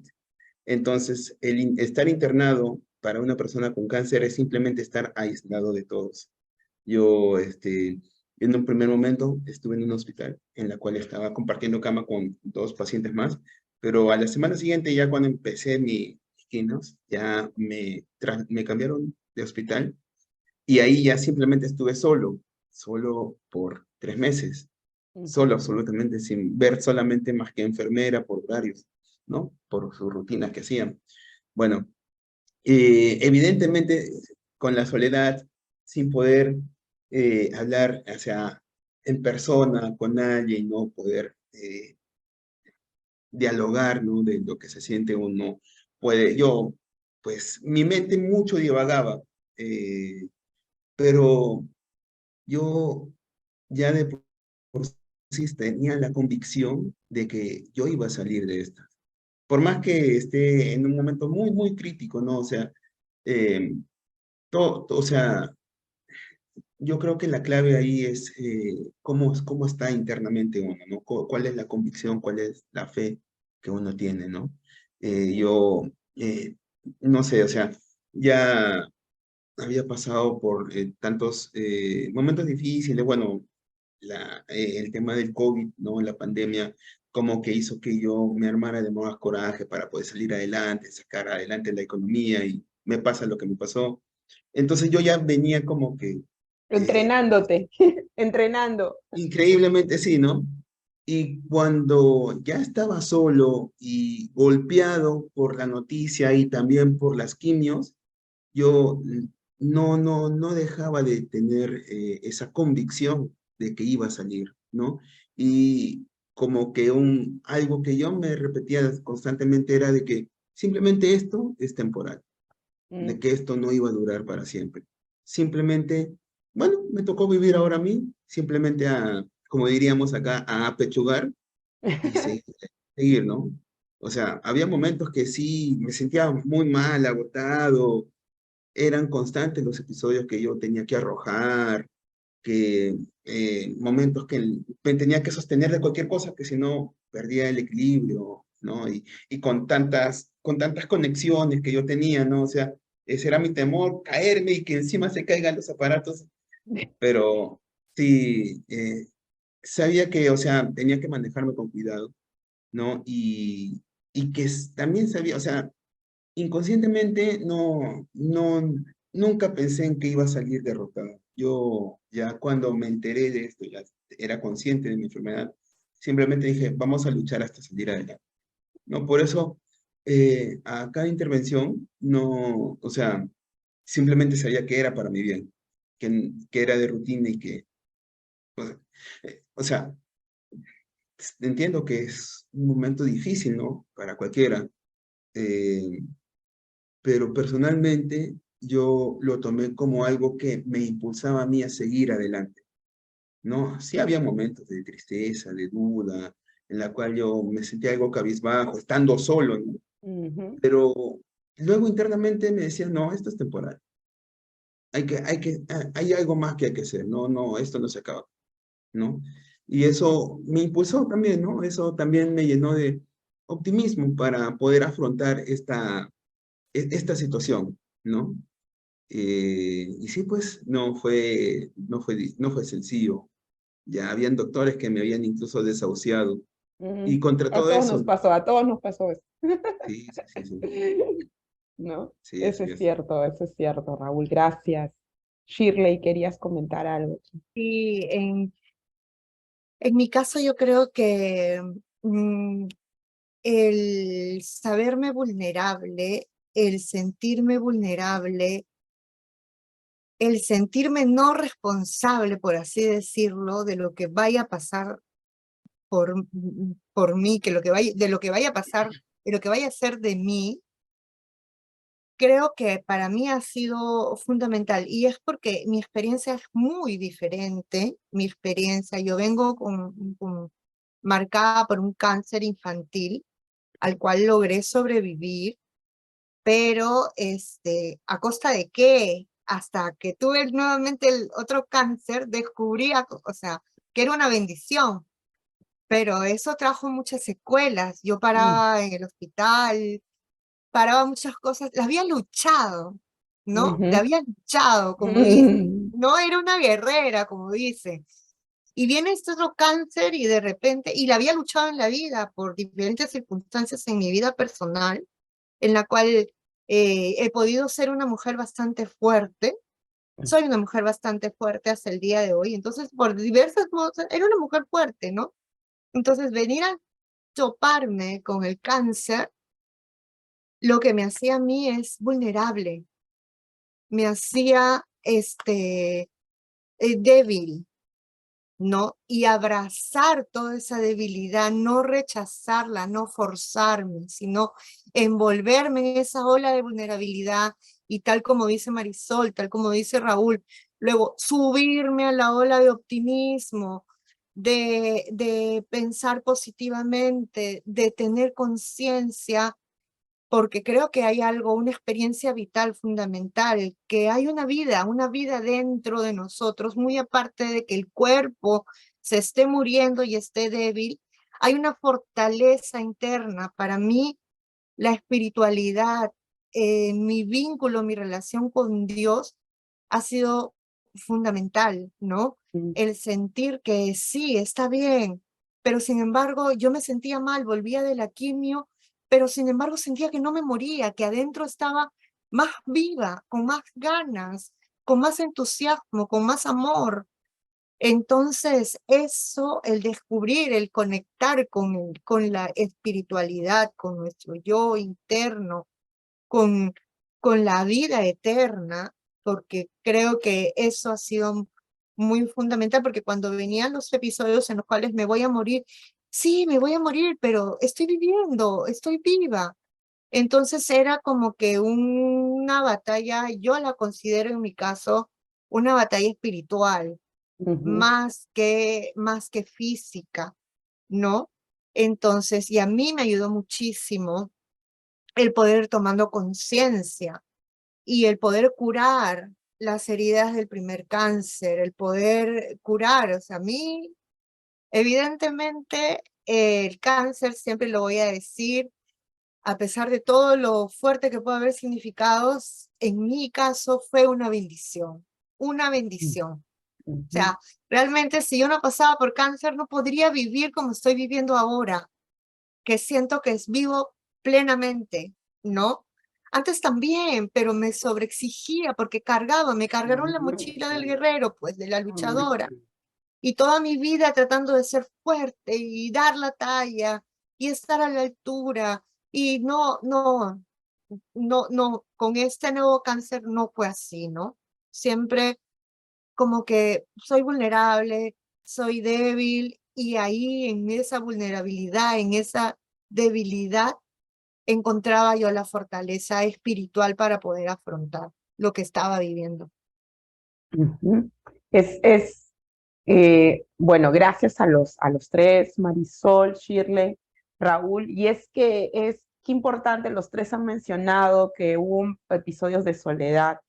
entonces estar internado para una persona con cáncer es simplemente estar aislado de todos. Yo, en un primer momento, estuve en un hospital en la cual estaba compartiendo cama con 2 pacientes más, pero a la semana siguiente, ya cuando empecé mis quimios, ya me cambiaron de hospital y ahí ya simplemente estuve solo. solo por 3 meses, Ujú. solo absolutamente, sin ver solamente más que enfermera por horarios, ¿no? Por sus rutinas que hacían. Bueno, evidentemente con la soledad, sin poder hablar, o sea, en persona con alguien, no poder dialogar, ¿no? De lo que se siente uno, yo, pues mi mente mucho divagaba, eh, pero yo ya de por sí tenía la convicción de que yo iba a salir de esta. Por más que esté en un momento muy, muy crítico, ¿no? O sea, eh, o sea, yo creo que la clave ahí es cómo está internamente uno, ¿no? ¿Cuál es la convicción, cuál es la fe que uno tiene, ¿no? Yo, no sé, o sea, ya había pasado por tantos momentos difíciles, bueno, el tema del COVID, ¿no? La pandemia, como que hizo que yo me armara de más coraje para poder salir adelante, sacar adelante la economía y me pasa lo que me pasó. Entonces yo ya venía como que Entrenándote, entrenando. increíblemente sí, ¿no? Y cuando ya estaba solo y golpeado por la noticia y también por las quimios, yo no dejaba de tener esa convicción de que iba a salir, ¿no? Y como que algo que yo me repetía constantemente era de que simplemente esto es temporal, de Mm. que esto no iba a durar para siempre. Simplemente, bueno, me tocó vivir ahora a mí, simplemente como diríamos acá, a apechugar y seguir, ¿no? O sea, había momentos que sí me sentía muy mal, agotado, eran constantes los episodios que yo tenía que arrojar, que momentos que me tenía que sostener de cualquier cosa, que si no perdía el equilibrio, ¿no? Y con tantas conexiones que yo tenía, ¿no? O sea, ese era mi temor, caerme y que encima se caigan los aparatos, pero sí, sabía que, o sea, tenía que manejarme con cuidado, ¿no? Y que también sabía, o sea, inconscientemente nunca pensé en que iba a salir derrotado. Yo ya cuando me enteré de esto, ya era consciente de mi enfermedad, simplemente dije, vamos a luchar hasta salir adelante. ¿No? Por eso, a cada intervención, no, o sea, simplemente sabía que era para mi bien, que era de rutina y que, o sea, entiendo que es un momento difícil, ¿no? Para cualquiera. eh, pero personalmente yo lo tomé como algo que me impulsaba a mí a seguir adelante, ¿no? Sí había momentos de tristeza, de duda, en la cual yo me sentía algo cabizbajo, estando solo, ¿no? Ujú. Pero luego internamente me decía, no, esto es temporal, hay algo más que hay que hacer, no, no, esto no se acaba, ¿no? Y eso me impulsó también, ¿no? Eso también me llenó de optimismo para poder afrontar esta situación, ¿no? Y sí, pues no fue sencillo. Ya habían doctores que me habían incluso desahuciado. Y Ujú. contra A todo todos eso, nos pasó, a todos nos pasó eso. sí, sí, sí, sí, ¿No? sí, así es. Eso es cierto, Raúl. Gracias. Shirley, querías comentar algo. Y en mi caso yo creo que mm, el saberme vulnerable, el sentirme vulnerable, el sentirme no responsable, por así decirlo, de lo que vaya a pasar por mí, de lo que vaya a pasar, de lo que vaya a ser de mí, creo que para mí ha sido fundamental. Y es porque mi experiencia es muy diferente. Mi experiencia, yo vengo marcada por un cáncer infantil al cual logré sobrevivir, pero ¿a costa de qué? Hasta que tuve nuevamente el otro cáncer, descubrí, o sea, que era una bendición, pero eso trajo muchas secuelas. Yo paraba en el hospital, paraba muchas cosas, las había luchado, ¿no? La Ujú. había luchado, como dice. No era una guerrera, como dice. Y viene este otro cáncer y de repente, y la había luchado en la vida por diferentes circunstancias en mi vida personal, en la cual he podido ser una mujer bastante fuerte, soy una mujer bastante fuerte hasta el día de hoy, entonces por diversas cosas, era una mujer fuerte, ¿no? Entonces venir a toparme con el cáncer, lo que me hacía a mí es vulnerable, me hacía débil, ¿no? Y abrazar toda esa debilidad, no rechazarla, no forzarme, sino envolverme en esa ola de vulnerabilidad y tal como dice Marisol, tal como dice Raúl, luego subirme a la ola de optimismo, de pensar positivamente, de tener conciencia, porque creo que hay algo, una experiencia vital fundamental, que hay una vida dentro de nosotros, muy aparte de que el cuerpo se esté muriendo y esté débil, hay una fortaleza interna. Para mí, la espiritualidad, mi vínculo, mi relación con Dios ha sido fundamental, ¿no? El sentir que sí, está bien, pero sin embargo yo me sentía mal, volvía de la quimio, pero sin embargo sentía que no me moría, que adentro estaba más viva, con más ganas, con más entusiasmo, con más amor. Entonces, eso, el descubrir, el conectar con la espiritualidad, con nuestro yo interno, con, con la vida eterna, porque creo que eso ha sido muy fundamental, porque cuando venían los episodios en los cuales me voy a morir, sí, me voy a morir, pero estoy viviendo, estoy viva. Entonces era como que una batalla, yo la considero en mi caso una batalla espiritual, más que física, ¿no? Entonces, y a mí me ayudó muchísimo el poder tomando conciencia y el poder curar las heridas del primer cáncer, el poder curar, o sea, a mí, evidentemente, el cáncer, siempre lo voy a decir, a pesar de todo lo fuerte que puede haber significados, en mi caso fue una bendición, una bendición. O sea, realmente si yo no pasaba por cáncer, no podría vivir como estoy viviendo ahora, que siento que es vivo plenamente, ¿no? Antes también, pero me sobreexigía porque me cargaron la mochila del guerrero, pues de la luchadora, y toda mi vida tratando de ser fuerte y dar la talla y estar a la altura, y no, con este nuevo cáncer no fue así, ¿no? Siempre como que soy vulnerable, soy débil, y ahí en esa vulnerabilidad, en esa debilidad, encontraba yo la fortaleza espiritual para poder afrontar lo que estaba viviendo. Bueno, gracias a los tres, Marisol, Shirley, Raúl, y es que qué importante, los tres han mencionado que hubo episodios de soledad,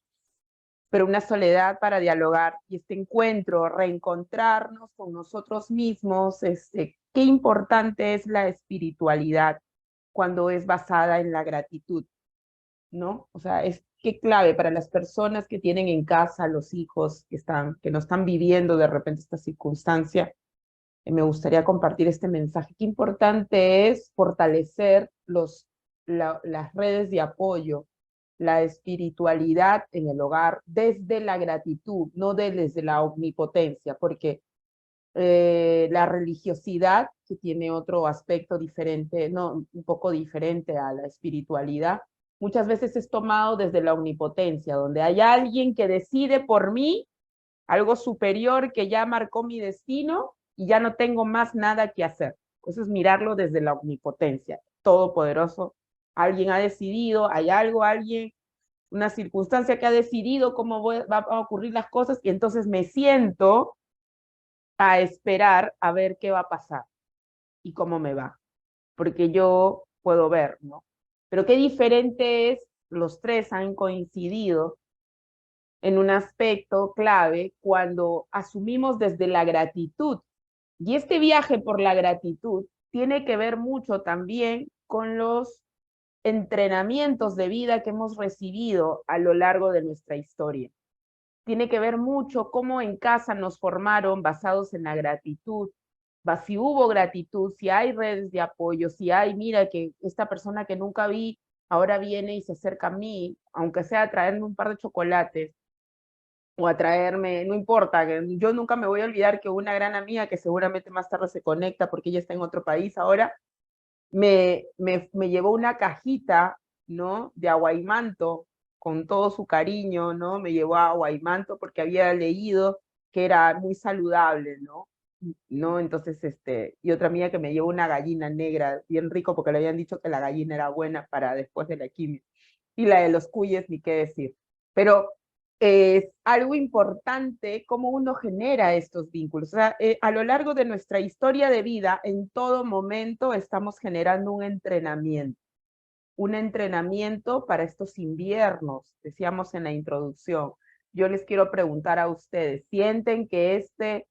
pero una soledad para dialogar, y este encuentro, reencontrarnos con nosotros mismos, qué importante es la espiritualidad cuando es basada en la gratitud, ¿no? O sea, es qué clave para las personas que tienen en casa los hijos que no están viviendo de repente esta circunstancia. Me gustaría compartir este mensaje. Qué importante es fortalecer las redes de apoyo, la espiritualidad en el hogar desde la gratitud, no desde la omnipotencia, porque la religiosidad, que tiene otro aspecto diferente, no, un poco diferente a la espiritualidad, muchas veces es tomado desde la omnipotencia, donde hay alguien que decide por mí, algo superior que ya marcó mi destino y ya no tengo más nada que hacer. Eso es mirarlo desde la omnipotencia, todopoderoso. Alguien ha decidido, hay algo, alguien, una circunstancia que ha decidido cómo van a ocurrir las cosas, y entonces me siento a esperar a ver qué va a pasar y cómo me va, porque yo puedo ver, ¿no? Pero qué diferente es, los tres han coincidido en un aspecto clave cuando asumimos desde la gratitud. Y este viaje por la gratitud tiene que ver mucho también con los entrenamientos de vida que hemos recibido a lo largo de nuestra historia. Tiene que ver mucho cómo en casa nos formaron basados en la gratitud, si hubo gratitud, si hay redes de apoyo, si hay, mira que esta persona que nunca vi ahora viene y se acerca a mí, aunque sea a traerme un par de chocolates. o a traerme, no importa, yo nunca me voy a olvidar que una gran amiga que seguramente más tarde se conecta porque ella está en otro país ahora, me llevó una cajita, ¿no? De aguaimanto, con todo su cariño, ¿no? Me llevó a aguaimanto porque había leído que era muy saludable, ¿no? ¿No? Entonces, y otra amiga que me llevó una gallina negra, bien rico, porque le habían dicho que la gallina era buena para después de la quimio. Y la de los cuyes, ni qué decir. Pero es algo importante cómo uno genera estos vínculos. O sea, a lo largo de nuestra historia de vida, en todo momento estamos generando un entrenamiento para estos inviernos, decíamos en la introducción. Yo les quiero preguntar a ustedes, ¿sienten que este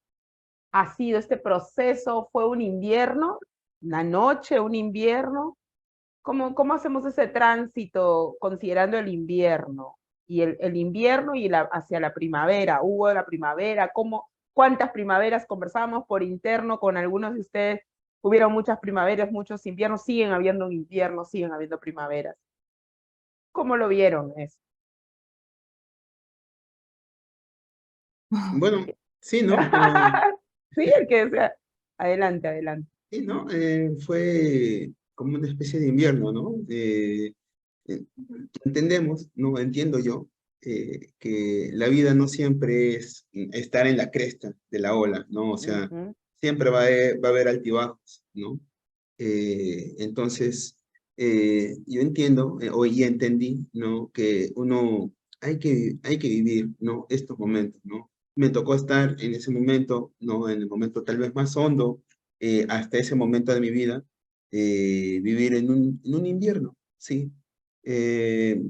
proceso fue un invierno, una noche, un invierno? ¿Cómo hacemos ese tránsito considerando el invierno? Y el invierno y hacia la primavera. ¿Hubo la primavera? ¿Cuántas primaveras? Conversábamos por interno con algunos de ustedes. Hubieron muchas primaveras, muchos inviernos. Siguen habiendo inviernos, siguen habiendo primaveras. ¿Cómo lo vieron eso? Bueno, sí, ¿no? Sí, el que sea. Adelante, adelante. Sí, ¿no? Fue como una especie de invierno, ¿no? Entendemos, no entiendo yo, que la vida no siempre es estar en la cresta de la ola, ¿no? O sea, Ujú. siempre va a haber altibajos, ¿no? Entonces, yo entiendo, y entendí, ¿no? Que uno hay que vivir, ¿no? Estos momentos, ¿no? Me tocó estar en ese momento, ¿no? En el momento tal vez más hondo, hasta ese momento de mi vida, vivir en un invierno, ¿sí?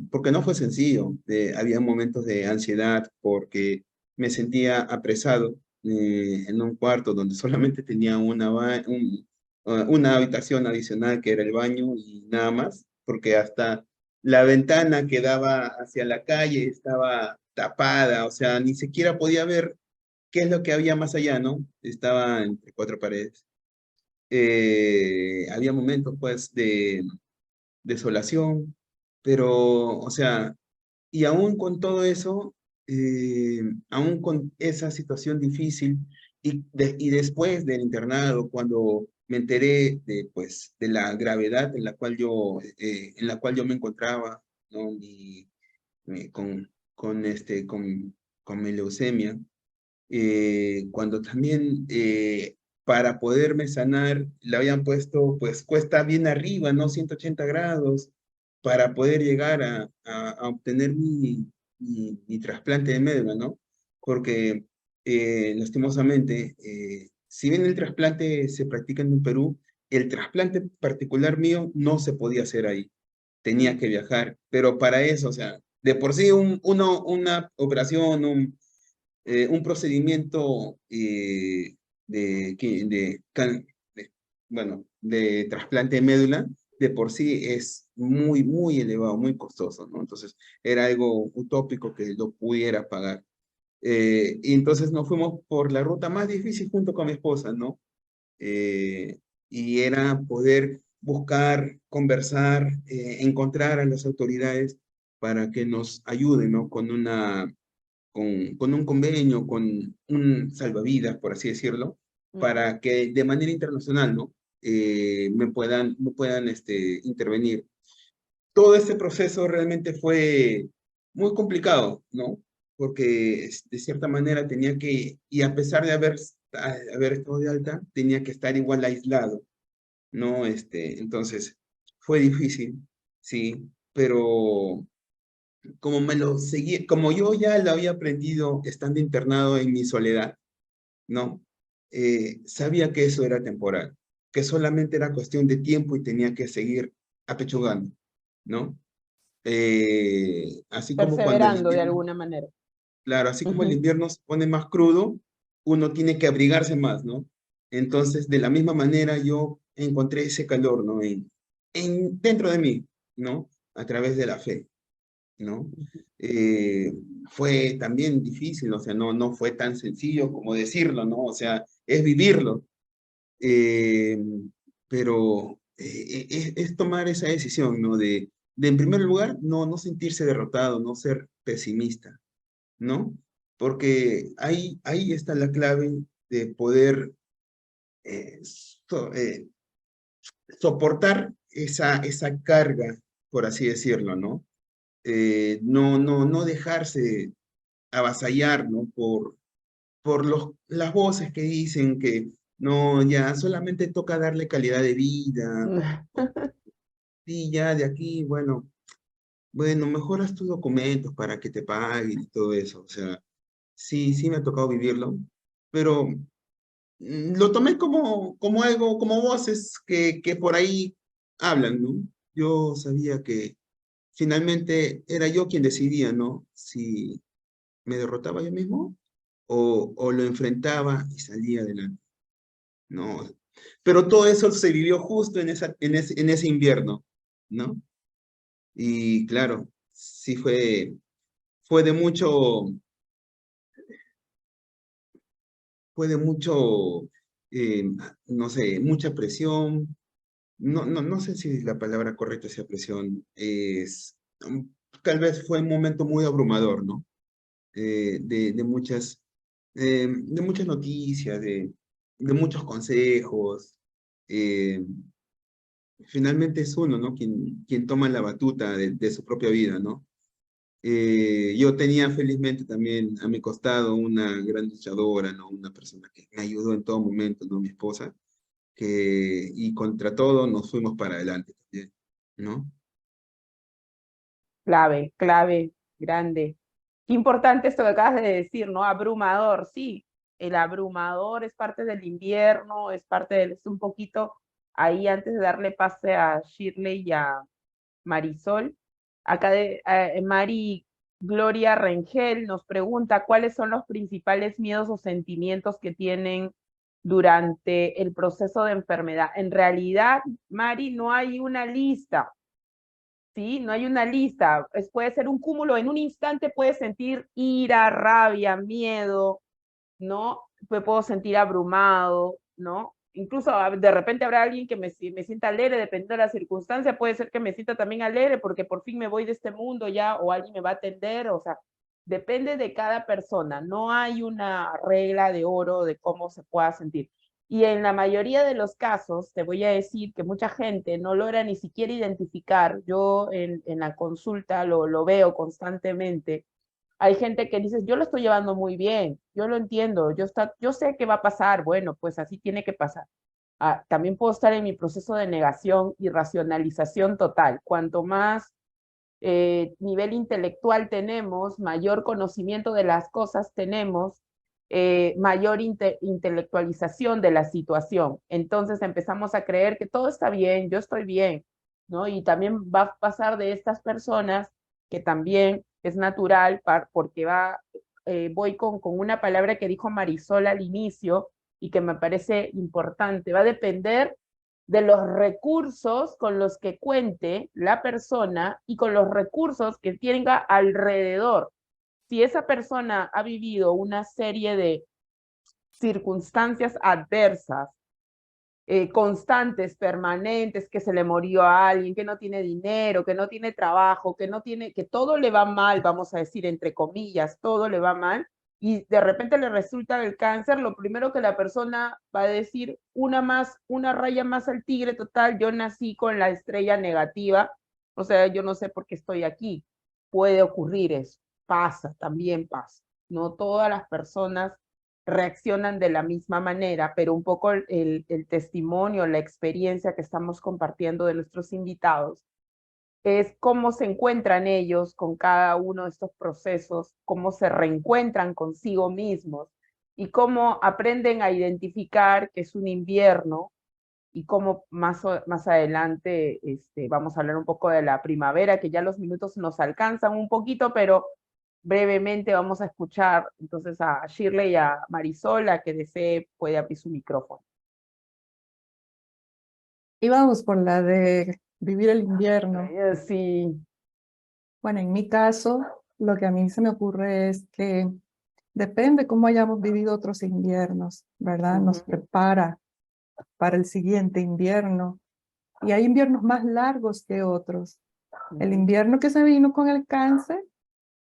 Porque no fue sencillo, había momentos de ansiedad porque me sentía apresado en un cuarto donde solamente tenía una habitación adicional que era el baño y nada más, porque hasta la ventana que daba hacia la calle estaba tapada, o sea, ni siquiera podía ver qué es lo que había más allá, ¿no? Estaba entre cuatro paredes. Había momentos, pues, de desolación, pero, o sea, y aún con todo eso, aún con esa situación difícil, y después del internado, cuando me enteré de, pues, de la gravedad en la cual yo me encontraba, ¿no? Con mi leucemia, cuando también para poderme sanar le habían puesto, pues, cuesta bien arriba, ¿no? 180 grados, para poder llegar a obtener mi trasplante de médula, ¿no? Porque, lastimosamente, si bien el trasplante se practica en Perú, el trasplante particular mío no se podía hacer ahí, tenía que viajar, pero para eso, o sea, de por sí una operación, un procedimiento de trasplante de médula, de por sí es muy, muy elevado, muy costoso, ¿no? Entonces, era algo utópico que lo pudiera pagar. Y entonces nos fuimos por la ruta más difícil junto con mi esposa, ¿no? Y era poder buscar, conversar, encontrar a las autoridades para que nos ayuden, ¿no? Con un convenio, con un salvavidas, por así decirlo, para que de manera internacional, ¿no? Me puedan intervenir. Todo este proceso realmente fue muy complicado, ¿no? Porque de cierta manera tenía que, y a pesar de haber estado de alta, tenía que estar igual aislado, ¿no? Entonces, fue difícil, sí, pero como yo ya lo había aprendido estando internado en mi soledad, ¿no? Sabía que eso era temporal, que solamente era cuestión de tiempo y tenía que seguir apechugando, ¿no? Así como cuando el Perseverando de invierno, alguna manera. claro, así como el Ujú. invierno se pone más crudo, uno tiene que abrigarse más, ¿no? Entonces, de la misma manera, yo encontré ese calor, ¿no? Dentro de mí, ¿no? A través de la fe. ¿No? Eh, Fue también difícil, o sea, no fue tan sencillo como decirlo, ¿no? O sea, es vivirlo. Eh, pero es tomar esa decisión, ¿no? En primer lugar, no sentirse derrotado, no ser pesimista, ¿no? porque ahí está la clave de poder soportar esa carga, por así decirlo, ¿no? No dejarse avasallar, ¿no? Por las voces que dicen que no, ya solamente toca darle calidad de vida, o, sí, ya de aquí, bueno, mejoras tus documentos para que te paguen y todo eso, o sea, sí me ha tocado vivirlo, pero lo tomé como algo, como voces que por ahí hablan, ¿no? Yo sabía que finalmente era yo quien decidía, ¿no? Si me derrotaba yo mismo o lo enfrentaba y salía adelante, ¿no? Pero todo eso se vivió justo en ese invierno, ¿no? Y claro, sí fue de mucho, fue de mucho, eh, no sé, mucha presión. No sé si la palabra correcta sea presión. Tal vez fue un momento muy abrumador, ¿no? De muchas noticias, de muchos consejos. eh, Finalmente es uno, ¿no? Quien toma la batuta de su propia vida, ¿no? Yo tenía felizmente también a mi costado una gran luchadora, ¿no? Una persona que me ayudó en todo momento, ¿no? Mi esposa, y contra todo nos fuimos para adelante también, ¿no? Clave, clave, grande. Qué importante esto que acabas de decir, ¿no? Abrumador, sí. El abrumador es parte del invierno, es parte del, es un poquito ahí antes de darle pase a Shirley y a Marisol. Acá Mari Gloria Rengel nos pregunta cuáles son los principales miedos o sentimientos que tienen durante el proceso de enfermedad. En realidad, Mari, no hay una lista. ¿Sí? No hay una lista, puede ser un cúmulo, en un instante puedes sentir ira, rabia, miedo, ¿no? Me puedo sentir abrumado, ¿no? Incluso de repente habrá alguien que me sienta alegre, dependiendo de la circunstancia, puede ser que me sienta también alegre porque por fin me voy de este mundo ya, o alguien me va a atender, o sea, depende de cada persona, no hay una regla de oro de cómo se pueda sentir. Y en la mayoría de los casos, te voy a decir que mucha gente no logra ni siquiera identificar, yo en la consulta lo veo constantemente, hay gente que dice, yo lo estoy llevando muy bien, yo lo entiendo, yo sé que va a pasar, bueno, pues así tiene que pasar. También puedo estar en mi proceso de negación y racionalización total. Cuanto más nivel intelectual tenemos, mayor conocimiento de las cosas tenemos, mayor intelectualización de la situación. Entonces empezamos a creer que todo está bien, yo estoy bien, ¿no? Y también va a pasar de estas personas que también es natural porque voy con una palabra que dijo Marisol al inicio y que me parece importante, va a depender de los recursos con los que cuente la persona y con los recursos que tenga alrededor. Si esa persona ha vivido una serie de circunstancias adversas, constantes, permanentes, que se le murió a alguien, que no tiene dinero, que no tiene trabajo, que todo le va mal, vamos a decir entre comillas, todo le va mal, y de repente le resulta el cáncer, lo primero que la persona va a decir, una raya más al tigre, total, yo nací con la estrella negativa, o sea, yo no sé por qué estoy aquí. Puede ocurrir eso, pasa, también pasa. No todas las personas reaccionan de la misma manera, pero un poco el testimonio, la experiencia que estamos compartiendo de nuestros invitados es cómo se encuentran ellos con cada uno de estos procesos, cómo se reencuentran consigo mismos y cómo aprenden a identificar que es un invierno y cómo más adelante vamos a hablar un poco de la primavera, que ya los minutos nos alcanzan un poquito, pero brevemente vamos a escuchar entonces a Shirley y a Marisol, a que desee puede abrir su micrófono. Y vamos por la de vivir el invierno. Sí. Bueno, en mi caso, lo que a mí se me ocurre es que depende cómo hayamos vivido otros inviernos, ¿verdad? Nos prepara para el siguiente invierno. Y hay inviernos más largos que otros. El invierno que se vino con el cáncer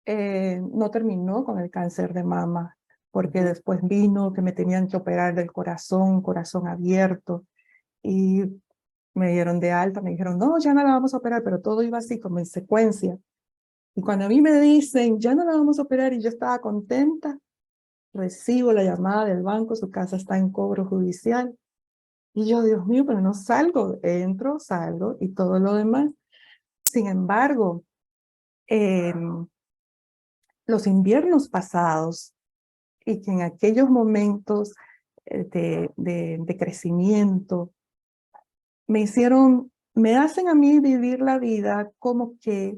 no terminó con el cáncer de mama, porque Ujú. después vino que me tenían que operar del corazón abierto, y me dieron de alta, me dijeron, no, ya no la vamos a operar, pero todo iba así como en secuencia. Y cuando a mí me dicen, ya no la vamos a operar, y yo estaba contenta, recibo la llamada del banco, su casa está en cobro judicial. Y yo, Dios mío, pero no salgo, entro, salgo y todo lo demás. Sin embargo, los inviernos pasados y que en aquellos momentos de crecimiento me hacen a mí vivir la vida como que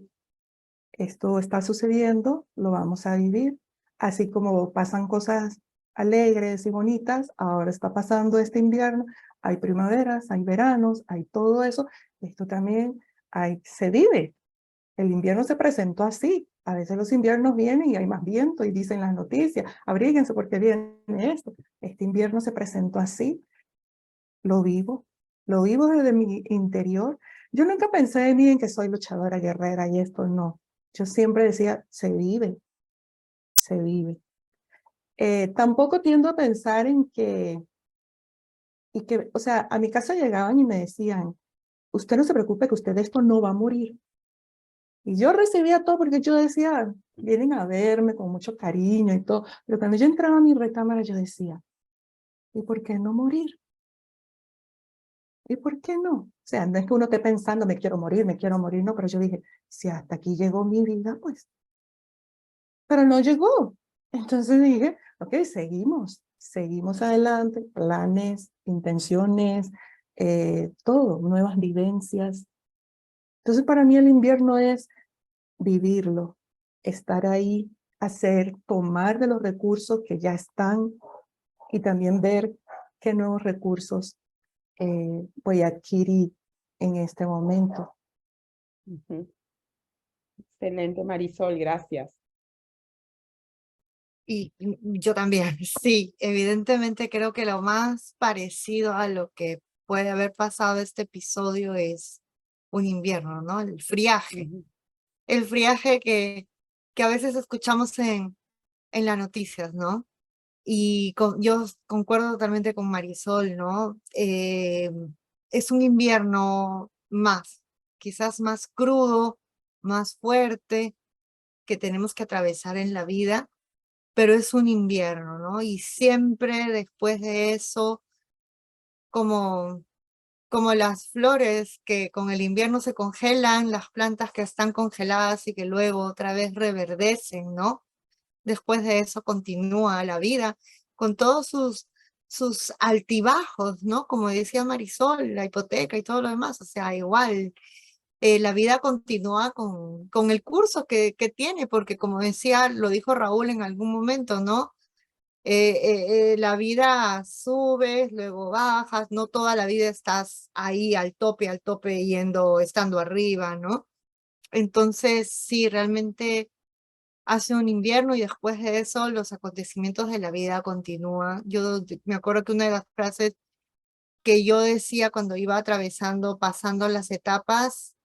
esto está sucediendo, lo vamos a vivir. Así como pasan cosas alegres y bonitas, ahora está pasando este invierno, hay primaveras, hay veranos, hay todo eso. Esto también se vive. El invierno se presentó así. A veces los inviernos vienen y hay más viento y dicen las noticias, abríguense porque viene esto. Este invierno se presentó así. Lo vivo desde mi interior. Yo nunca pensé de mí en que soy luchadora, guerrera y esto no. Yo siempre decía, se vive, se vive. Tampoco tiendo a pensar en o sea, a mi casa llegaban y me decían, usted no se preocupe que usted de esto no va a morir. Y yo recibía todo porque yo decía, vienen a verme con mucho cariño y todo. Pero cuando yo entraba a mi recámara, yo decía, ¿y por qué no morir? ¿Y por qué no? O sea, no es que uno esté pensando, me quiero morir, no, pero yo dije, si hasta aquí llegó mi vida, pues, pero no llegó. Entonces dije, ok, seguimos adelante, planes, intenciones, todo, nuevas vivencias. Entonces para mí el invierno es vivirlo, estar ahí, tomar de los recursos que ya están y también ver qué nuevos recursos voy a adquirir en este momento. Ujú. Excelente, Marisol, gracias. Y yo también, sí, evidentemente creo que lo más parecido a lo que puede haber pasado este episodio es un invierno, ¿no? El friaje. Ujú. El friaje que a veces escuchamos en las noticias, ¿no? Y yo concuerdo totalmente con Marisol, ¿no? Es un invierno más, quizás más crudo, más fuerte, que tenemos que atravesar en la vida, pero es un invierno, ¿no? Y siempre después de eso, como, como las flores que con el invierno se congelan, las plantas que están congeladas y que luego otra vez reverdecen, ¿no? Después de eso continúa la vida con todos sus altibajos, ¿no? Como decía Marisol, la hipoteca y todo lo demás, o sea, igual, la vida continúa con el curso que tiene, porque como decía, lo dijo Raúl en algún momento, ¿no? La vida subes, luego bajas, no toda la vida estás ahí al tope, estando arriba, ¿no? Entonces, sí, realmente hace un invierno y después de eso los acontecimientos de la vida continúan. Yo me acuerdo que una de las frases que yo decía cuando iba atravesando, pasando las etapas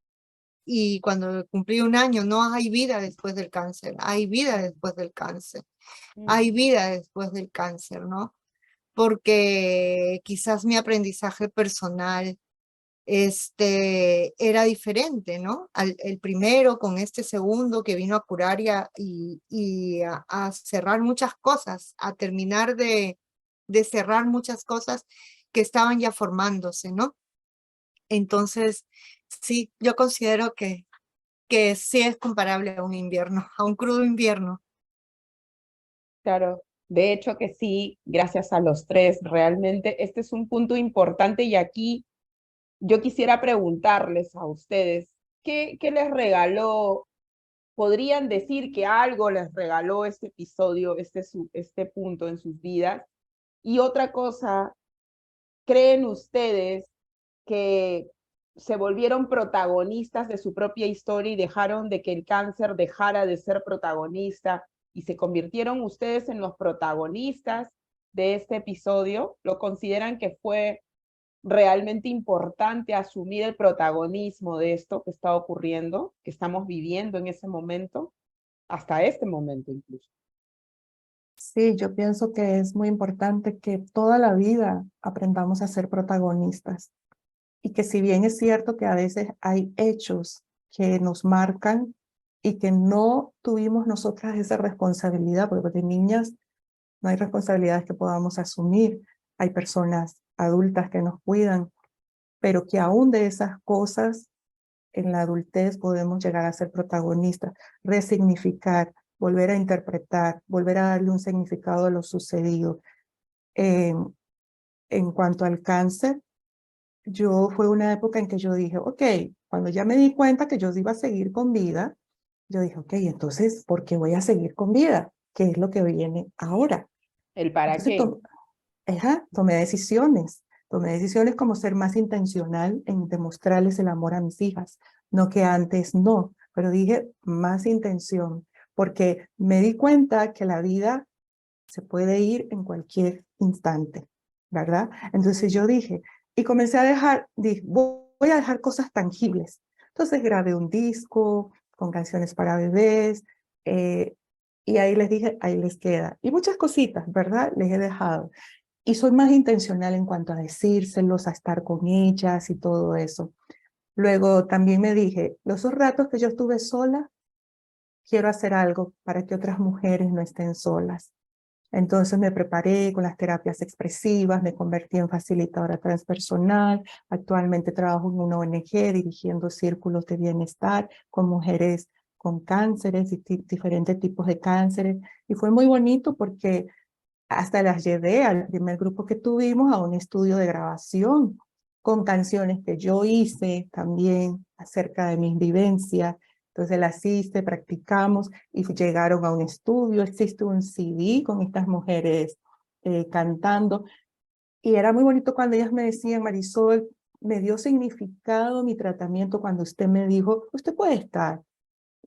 y cuando cumplí un año, no hay vida después del cáncer, hay vida después del cáncer, hay vida después del cáncer, ¿no? Porque quizás mi aprendizaje personal era diferente, ¿no? El primero con este segundo que vino a curar y a cerrar muchas cosas, a terminar de cerrar muchas cosas que estaban ya formándose, ¿no? Entonces, sí, yo considero que sí es comparable a un invierno, a un crudo invierno. Claro, de hecho que sí, gracias a los tres, realmente este es un punto importante y aquí yo quisiera preguntarles a ustedes, ¿qué les regaló? ¿Podrían decir que algo les regaló este episodio, este punto en sus vidas? Y otra cosa, ¿creen ustedes que se volvieron protagonistas de su propia historia y dejaron de que el cáncer dejara de ser protagonista y se convirtieron ustedes en los protagonistas de este episodio? ¿Lo consideran que fue realmente importante asumir el protagonismo de esto que está ocurriendo, que estamos viviendo en ese momento? hasta este momento incluso. Sí, yo pienso que es muy importante que toda la vida aprendamos a ser protagonistas y que si bien es cierto que a veces hay hechos que nos marcan y que no tuvimos nosotras esa responsabilidad, porque de niñas no hay responsabilidades que podamos asumir, hay personas adultas que nos cuidan, pero que aún de esas cosas en la adultez podemos llegar a ser protagonistas, resignificar, volver a interpretar, volver a darle un significado a lo sucedido. En cuanto al cáncer, fue una época en que yo dije, ok, cuando ya me di cuenta que yo iba a seguir con vida, yo dije, ok, entonces, ¿por qué voy a seguir con vida? ¿Qué es lo que viene ahora? ¿El para Entonces, qué? tomé decisiones como ser más intencional en demostrarles el amor a mis hijas, no que antes no, pero dije más intención, porque me di cuenta que la vida se puede ir en cualquier instante, ¿verdad? Entonces yo dije, y comencé a dije, voy a dejar cosas tangibles. Entonces grabé un disco con canciones para bebés, y ahí les dije, ahí les queda. Y muchas cositas, ¿verdad? Les he dejado. Y soy más intencional en cuanto a decírselos, a estar con ellas y todo eso. Luego también me dije, los ratos que yo estuve sola, quiero hacer algo para que otras mujeres no estén solas. Entonces me preparé con las terapias expresivas, me convertí en facilitadora transpersonal, actualmente trabajo en una ONG dirigiendo círculos de bienestar con mujeres con cánceres y diferentes tipos de cánceres. Y fue muy bonito porque hasta las llevé al primer grupo que tuvimos a un estudio de grabación con canciones que yo hice también acerca de mis vivencias. Entonces las hice, practicamos y llegaron a un estudio. Existe un CD con estas mujeres cantando. Y era muy bonito cuando ellas me decían, Marisol, me dio significado mi tratamiento cuando usted me dijo, usted puede estar.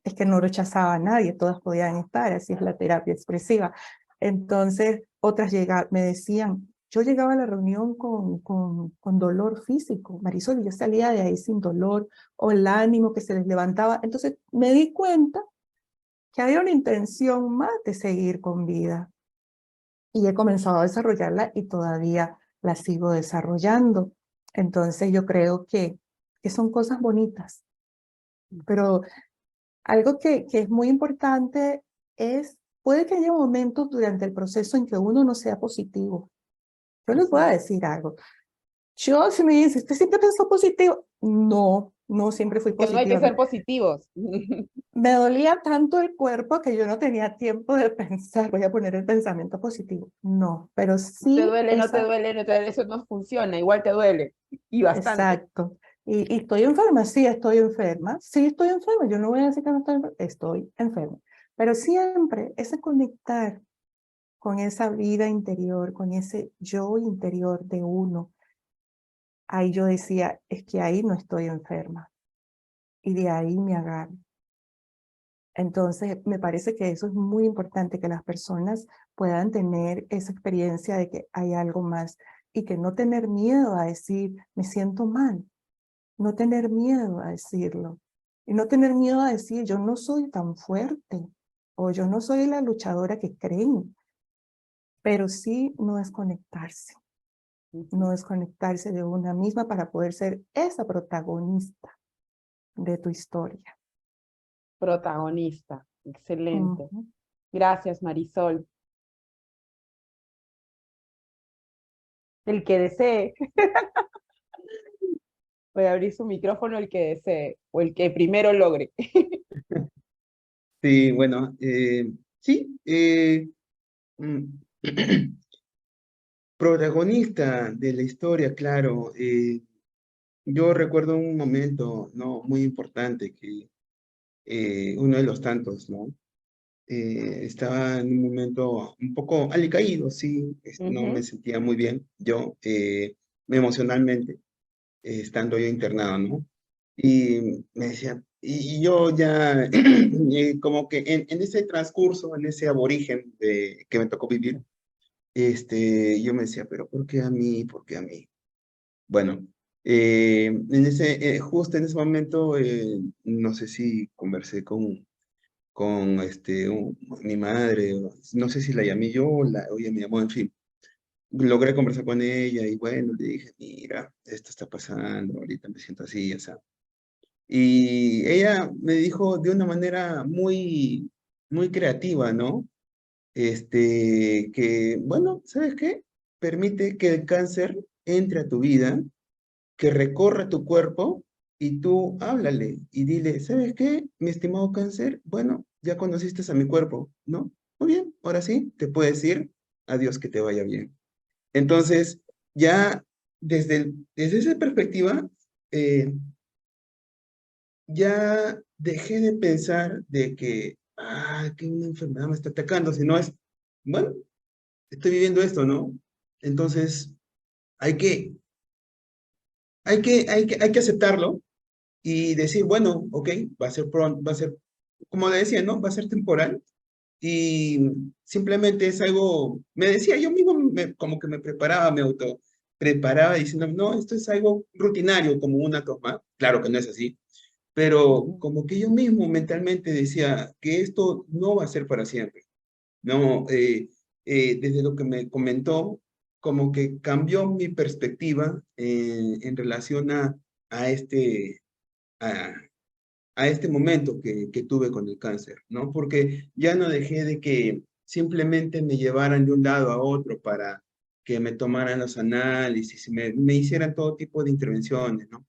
Es que no rechazaba a nadie, todas podían estar, así es la terapia expresiva. Entonces, otras me decían, yo llegaba a la reunión con dolor físico, Marisol, y yo salía de ahí sin dolor, o el ánimo que se les levantaba. Entonces, me di cuenta que había una intención más de seguir con vida. Y he comenzado a desarrollarla y todavía la sigo desarrollando. Entonces, yo creo que son cosas bonitas, pero algo que es muy importante es, puede que haya momentos durante el proceso en que uno no sea positivo. Yo les voy a decir algo. Yo, si me dicen, ¿usted siempre pensó positivo? No, no siempre fui Que no hay que positiva. ser positivos. Me dolía tanto el cuerpo que yo no tenía tiempo de pensar, voy a poner el pensamiento positivo. No, pero Te sí duele, no te esa, duele, no te duele, eso no funciona, igual te duele, y bastante. exacto. Y estoy enferma, sí estoy enferma, sí estoy enferma, yo no voy a decir que no estoy enferma. Pero siempre ese conectar con esa vida interior, con ese yo interior de uno, ahí yo decía, es que ahí no estoy enferma. Y de ahí me agarro. Entonces, me parece que eso es muy importante, que las personas puedan tener esa experiencia de que hay algo más y que no tener miedo a decir, me siento mal, no tener miedo a decirlo. Y no tener miedo a decir, yo no soy tan fuerte o yo no soy la luchadora que creen, pero sí no desconectarse. No desconectarse de una misma para poder ser esa protagonista de tu historia. Protagonista, excelente. Ujú. Gracias, Marisol. El que desee, puede abrir su micrófono el que desee, o el que primero logre. Sí, bueno, sí, mm, protagonista de la historia, claro. Yo recuerdo un momento, ¿no? Muy importante que uno de los tantos, ¿no? Estaba en un momento un poco alicaído, sí, no me Ujú. sentía muy bien yo emocionalmente, estando yo internado, ¿no? Y me decía, y yo ya, como que en ese transcurso, en ese aborigen que me tocó vivir, yo me decía, pero ¿por qué a mí? ¿Por qué a mí? Bueno, justo en ese momento, no sé si conversé con mi madre, no sé si la llamé yo o ella me llamó, en fin. Logré conversar con ella y bueno, le dije, mira, esto está pasando, ahorita me siento así, o sea. Y ella me dijo de una manera muy, muy creativa, ¿no? Que, bueno, ¿sabes qué? Permite que el cáncer entre a tu vida, que recorra tu cuerpo y tú háblale y dile, ¿sabes qué? Mi estimado cáncer, bueno, ya conociste a mi cuerpo, ¿no? Muy bien, ahora sí, te puedes ir, adiós, que te vaya bien. Entonces, ya desde esa perspectiva, ya dejé de pensar de que una enfermedad me está atacando, sino es, bueno, estoy viviendo esto, ¿no? Entonces, hay que, hay que aceptarlo y decir, bueno, ok, va a ser pronto, va a ser, como le decía, ¿no? Va a ser temporal y simplemente es algo, me decía, yo mismo como que me preparaba, me auto preparaba diciendo, no, esto es algo rutinario, como una toma. Claro que no es así, pero Ujú. como que yo mismo mentalmente decía que esto no va a ser para siempre, ¿no? Desde lo que me comentó, como que cambió mi perspectiva en relación a este, a, a este momento que tuve con el cáncer, ¿no? Porque ya no dejé de que simplemente me llevaran de un lado a otro para que me tomaran los análisis, me hicieran todo tipo de intervenciones, ¿no?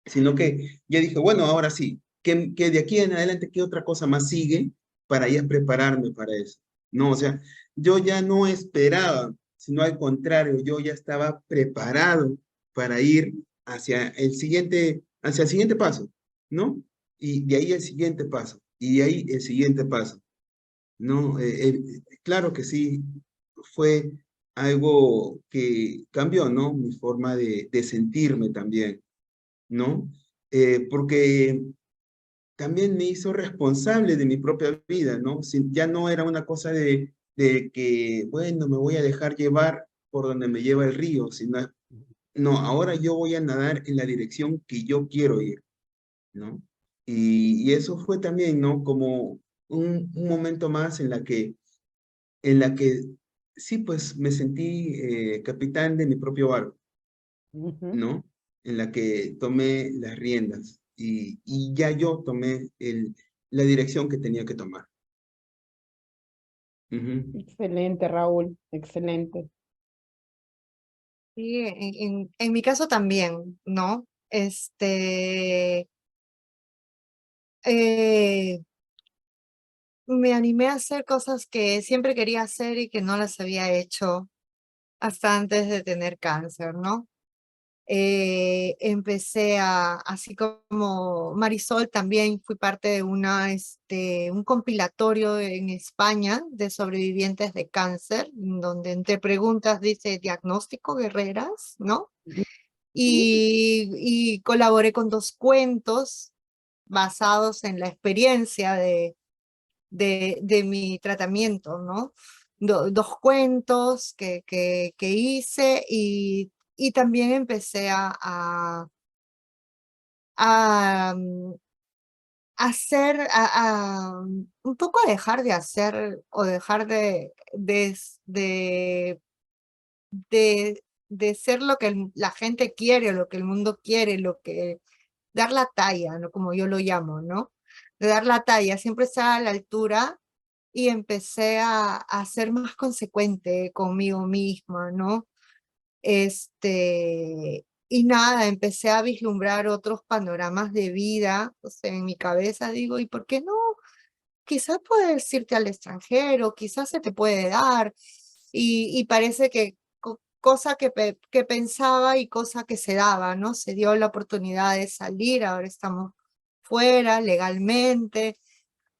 Sino que ya dije, bueno, ahora sí, que de aquí en adelante, ¿qué otra cosa más sigue para ya prepararme para eso? No, o sea, yo ya no esperaba, sino al contrario, yo ya estaba preparado para ir hacia el siguiente paso, ¿no? Y de ahí el siguiente paso, y de ahí el siguiente paso, ¿no? Claro que sí, fue algo que cambió, ¿no? Mi forma de sentirme también, ¿no? Porque también me hizo responsable de mi propia vida, ¿no? Ya no era una cosa de que, bueno, me voy a dejar llevar por donde me lleva el río, sino, no, ahora yo voy a nadar en la dirección que yo quiero ir, ¿no? Y eso fue también, ¿no? Como un momento más en la que sí, pues me sentí capitán de mi propio barco, Ujú. ¿no? En la que tomé las riendas y ya yo tomé la dirección que tenía que tomar. Ujú. Excelente, Raúl, excelente. Sí, en mi caso también, ¿no? Eh, Me animé a hacer cosas que siempre quería hacer y que no las había hecho hasta antes de tener cáncer, ¿no? Empecé así como Marisol, también fui parte de un compilatorio en España de sobrevivientes de cáncer, donde entre preguntas dice diagnóstico guerreras, ¿no? Y colaboré con 2 cuentos basados en la experiencia de mi tratamiento, ¿no? 2 cuentos que hice y también empecé a, mm, hacer, un poco dejar de hacer o dejar de ser lo que la gente quiere, o lo que el mundo quiere, dar la talla, ¿no? Como yo lo llamo, ¿no? De dar la talla, siempre estar a la altura y empecé a ser más consecuente conmigo misma, ¿no? Y nada, empecé a vislumbrar otros panoramas de vida, o sea, en mi cabeza digo, ¿y por qué no? Quizás puedes irte al extranjero, quizás se te puede dar, y parece que cosa que pensaba y cosa que se daba, ¿no? Se dio la oportunidad de salir, ahora estamos fuera legalmente,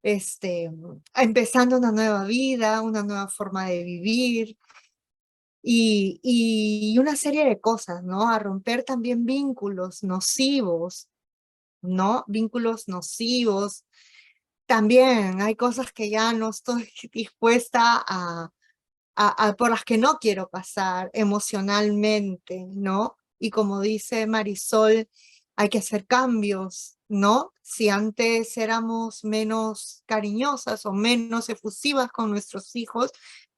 empezando una nueva vida, una nueva forma de vivir y una serie de cosas, ¿no? A romper también vínculos nocivos, ¿no? Vínculos nocivos. También hay cosas que ya no estoy dispuesta por las que no quiero pasar emocionalmente, ¿no? Y como dice Marisol, hay que hacer cambios, ¿no? Si antes éramos menos cariñosas o menos efusivas con nuestros hijos,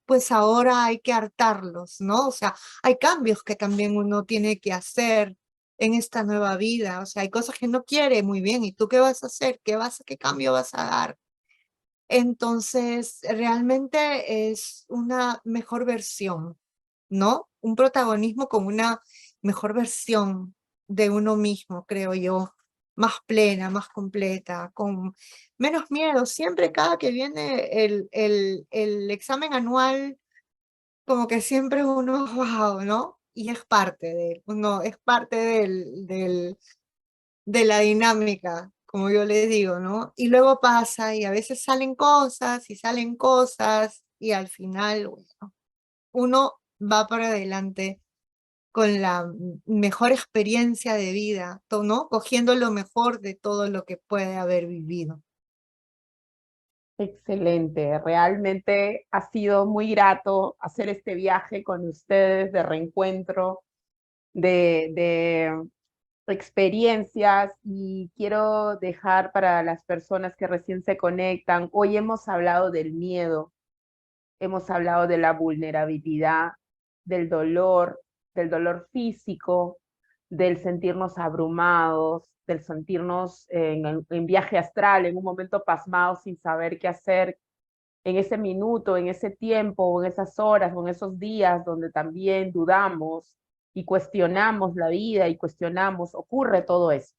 pues ahora hay que hartarlos, ¿no? O sea, hay cambios que también uno tiene que hacer en esta nueva vida. O sea, hay cosas que no quiere muy bien. ¿Y tú qué vas a hacer? ¿Qué cambio vas a dar? Entonces, realmente es una mejor versión, ¿no? Un protagonismo con una mejor versión de uno mismo, creo yo, más plena, más completa, con menos miedo. Siempre cada que viene el examen anual, como que siempre uno, wow, ¿no? Y es parte de uno, es parte de la dinámica, como yo les digo, ¿no? Y luego pasa y a veces salen cosas y al final, bueno, uno va para adelante con la mejor experiencia de vida, ¿no? Cogiendo lo mejor de todo lo que puede haber vivido. Excelente, realmente ha sido muy grato hacer este viaje con ustedes de reencuentro, de experiencias, y quiero dejar para las personas que recién se conectan, hoy hemos hablado del miedo, hemos hablado de la vulnerabilidad, del dolor físico, del sentirnos abrumados, del sentirnos en viaje astral, en un momento pasmado sin saber qué hacer, en ese minuto, en ese tiempo, o en esas horas, o en esos días donde también dudamos y cuestionamos la vida y cuestionamos, ocurre todo eso.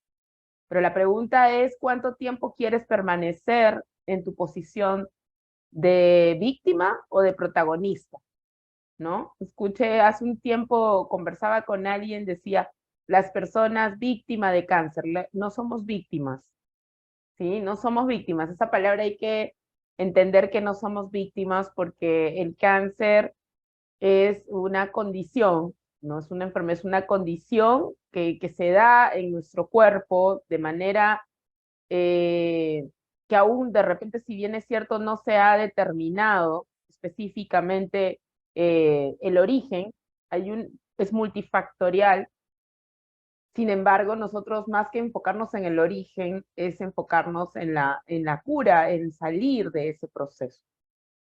Pero la pregunta es, ¿cuánto tiempo quieres permanecer en tu posición de víctima o de protagonista? ¿No? Escuché hace un tiempo, conversaba con alguien, decía, las personas víctimas de cáncer, no somos víctimas, ¿sí? No somos víctimas. Esa palabra hay que entender que no somos víctimas porque el cáncer es una condición, no es una enfermedad, es una condición que se da en nuestro cuerpo de manera que aún de repente, si bien es cierto, no se ha determinado específicamente el origen, es multifactorial. Sin embargo, nosotros más que enfocarnos en el origen, es enfocarnos en la cura, en salir de ese proceso,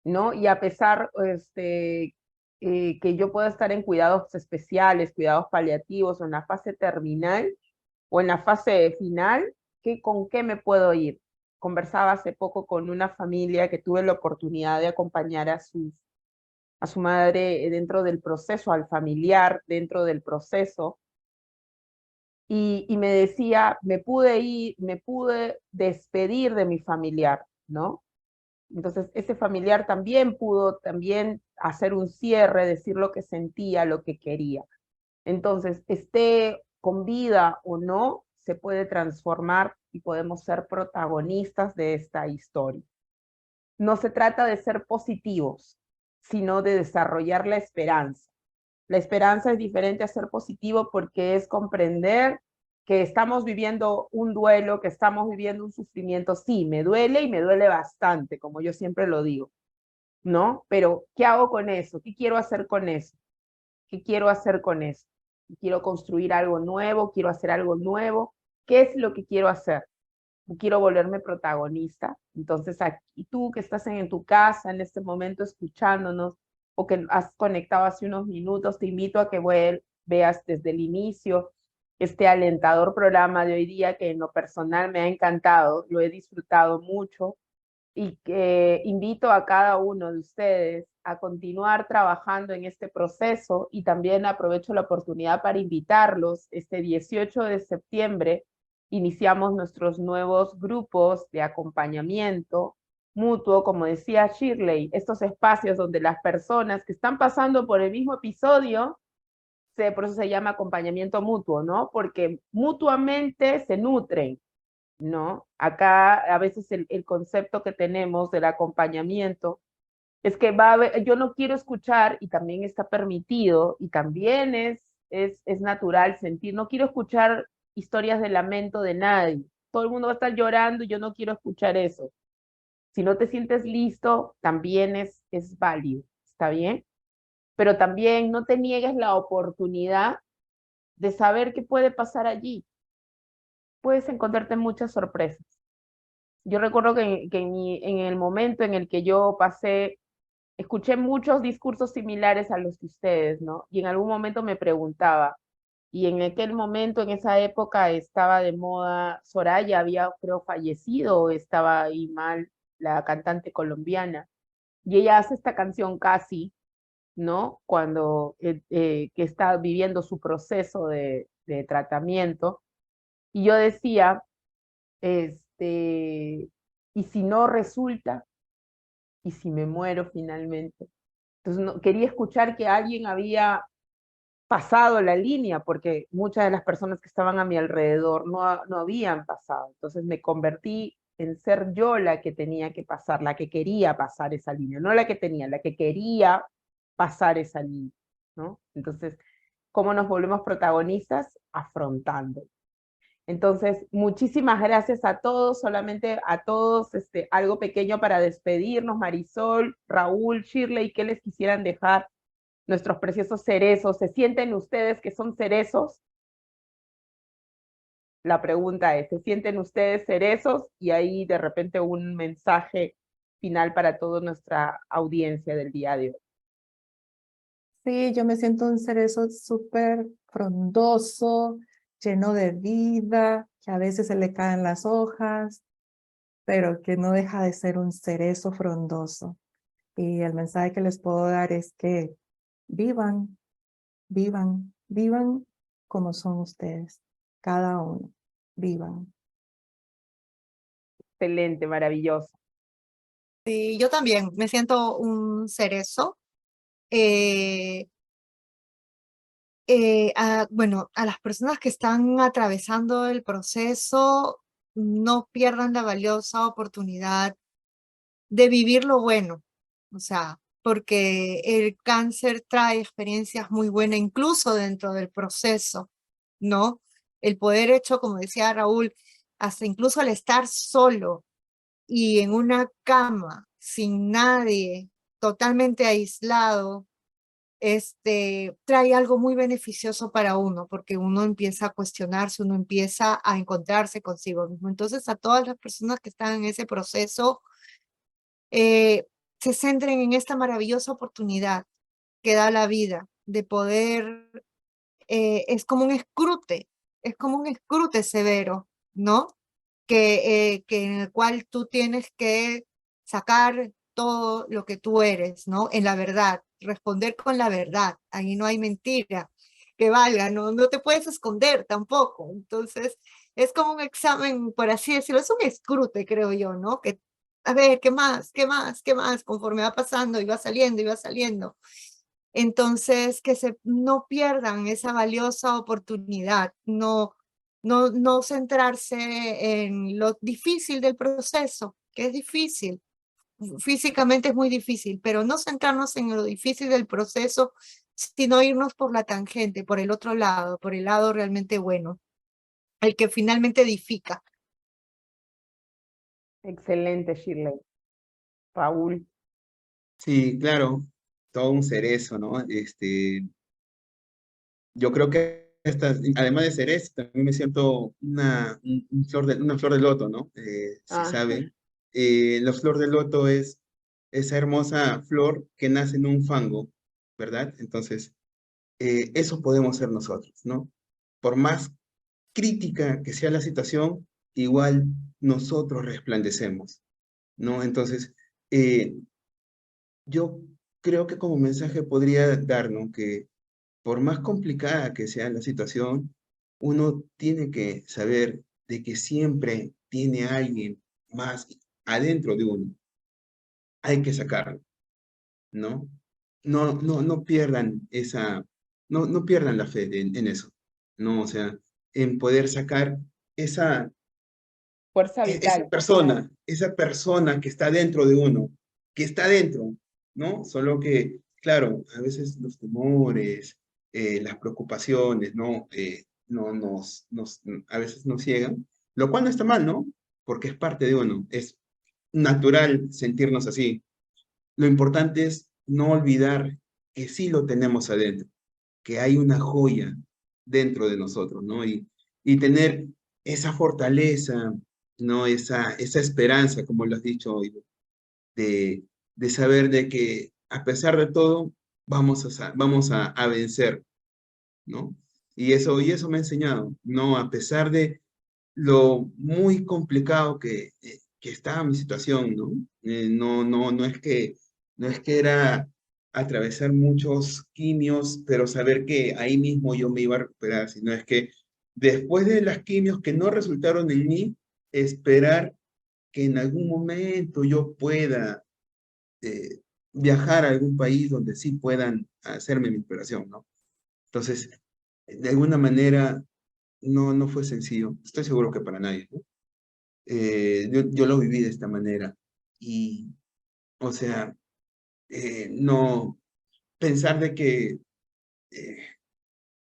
¿no? Y a pesar que yo pueda estar en cuidados especiales, cuidados paliativos, o en la fase terminal, o en la fase final, ¿con qué me puedo ir? Conversaba hace poco con una familia que tuve la oportunidad de acompañar a su madre dentro del proceso, al familiar dentro del proceso, y me decía, me pude ir, me pude despedir de mi familiar, ¿no? Entonces, ese familiar también pudo también hacer un cierre, decir lo que sentía, lo que quería. Entonces, esté con vida o no, se puede transformar y podemos ser protagonistas de esta historia. No se trata de ser positivos, sino de desarrollar la esperanza. La esperanza es diferente a ser positivo porque es comprender que estamos viviendo un duelo, que estamos viviendo un sufrimiento. Sí, me duele y me duele bastante, como yo siempre lo digo, ¿no? Pero, ¿qué hago con eso? ¿Qué quiero hacer con eso? ¿Qué quiero hacer con eso? Quiero construir algo nuevo, quiero hacer algo nuevo. ¿Qué es lo que quiero hacer? Quiero volverme protagonista. Entonces, aquí tú que estás en tu casa en este momento escuchándonos, o que has conectado hace unos minutos, te invito a que veas desde el inicio este alentador programa de hoy día, que en lo personal me ha encantado, lo he disfrutado mucho, y que invito a cada uno de ustedes a continuar trabajando en este proceso, y también aprovecho la oportunidad para invitarlos. Este 18 de septiembre iniciamos nuestros nuevos grupos de acompañamiento mutuo, como decía Shirley, estos espacios donde las personas que están pasando por el mismo episodio, por eso se llama acompañamiento mutuo, ¿no? Porque mutuamente se nutren, ¿no? Acá a veces el concepto que tenemos del acompañamiento es que yo no quiero escuchar, y también está permitido, y también es natural sentir, no quiero escuchar historias de lamento de nadie. Todo el mundo va a estar llorando y yo no quiero escuchar eso. Si no te sientes listo, también es válido, ¿está bien? Pero también no te niegues la oportunidad de saber qué puede pasar allí, puedes encontrarte muchas sorpresas. Yo recuerdo que en el momento en el que yo pasé, escuché muchos discursos similares a los de ustedes, ¿no? Y en algún momento me preguntaba, y en aquel momento, en esa época, estaba de moda, Soraya había, creo, fallecido, o estaba ahí mal, la cantante colombiana, y ella hace esta canción Casi, ¿no? Cuando que está viviendo su proceso de tratamiento, y yo decía, ¿y si no resulta? ¿Y si me muero finalmente? Entonces quería escuchar que alguien había pasado la línea, porque muchas de las personas que estaban a mi alrededor no habían pasado. Entonces me convertí en ser yo la que tenía que pasar, la que quería pasar esa línea, no la que tenía, la que quería pasar esa línea, ¿no? Entonces, ¿cómo nos volvemos protagonistas? Afrontando. Entonces, muchísimas gracias a todos, solamente a todos, algo pequeño para despedirnos, Marisol, Raúl, Shirley, ¿qué les quisieran dejar nuestros preciosos cerezos? ¿Se sienten ustedes que son cerezos? La pregunta es, ¿se sienten ustedes cerezos? Y ahí de repente un mensaje final para toda nuestra audiencia del día de hoy. Sí, yo me siento un cerezo súper frondoso, lleno de vida, que a veces se le caen las hojas, pero que no deja de ser un cerezo frondoso. Y el mensaje que les puedo dar es que vivan, vivan, vivan como son ustedes, cada uno, vivan. Excelente, maravilloso. Sí, yo también me siento un cerezo. Eh, bueno, a las personas que están atravesando el proceso, no pierdan la valiosa oportunidad de vivir lo bueno, o sea, porque el cáncer trae experiencias muy buenas, incluso dentro del proceso, ¿no? El poder hecho, como decía Raúl, hasta incluso al estar solo y en una cama, sin nadie, totalmente aislado, trae algo muy beneficioso para uno, porque uno empieza a cuestionarse, uno empieza a encontrarse consigo mismo. Entonces, a todas las personas que están en ese proceso, se centren en esta maravillosa oportunidad que da la vida de poder, es como un escrute severo, ¿no? Que en el cual tú tienes que sacar todo lo que tú eres, ¿no? En la verdad, responder con la verdad, ahí no hay mentira que valga, no te puedes esconder tampoco. Entonces, es como un examen, por así decirlo, es un escrute, creo yo, ¿no? Que, a ver, ¿qué más? ¿Qué más? ¿Qué más? Conforme va pasando y va saliendo y va saliendo. Entonces, no pierdan esa valiosa oportunidad, no centrarse en lo difícil del proceso, que es difícil, físicamente es muy difícil, pero no centrarnos en lo difícil del proceso, sino irnos por la tangente, por el otro lado, por el lado realmente bueno, el que finalmente edifica. Excelente, Shirley. Raúl. Sí, claro, todo un cerezo, ¿no? Yo creo que además de cerezo, también me siento una flor de loto, ¿no? Si Ah, saben, la flor de loto es esa hermosa flor que nace en un fango, ¿verdad? Entonces, eso podemos ser nosotros, ¿no? Por más crítica que sea la situación, igual nosotros resplandecemos, ¿no? Entonces, eh, yo creo que como mensaje podría darnos que por más complicada que sea la situación, uno tiene que saber de que siempre tiene alguien más adentro de uno. Hay que sacarlo, ¿no? No pierdan no pierdan la fe en eso, ¿no? O sea, en poder sacar esa, fuerza vital. esa persona que está dentro de uno, que está dentro, ¿no? Solo que, claro, a veces los temores, las preocupaciones, ¿no? A veces nos ciegan, lo cual no está mal, ¿no? Porque es parte de uno, es natural sentirnos así. Lo importante es no olvidar que sí lo tenemos adentro, que hay una joya dentro de nosotros, ¿no? Y tener esa fortaleza, ¿no? Esa esperanza, como lo has dicho hoy, de saber de que a pesar de todo vamos a vencer, ¿no? Y eso me ha enseñado, ¿no? A pesar de lo muy complicado que estaba mi situación, ¿no? No es que era atravesar muchos quimios, pero saber que ahí mismo yo me iba a recuperar, sino es que después de las quimios que no resultaron en mí, esperar que en algún momento yo pueda eh, viajar a algún país donde sí puedan hacerme mi operación, ¿no? Entonces, de alguna manera, no fue sencillo. Estoy seguro que para nadie, ¿no? Yo lo viví de esta manera. Y, o sea, no pensar eh,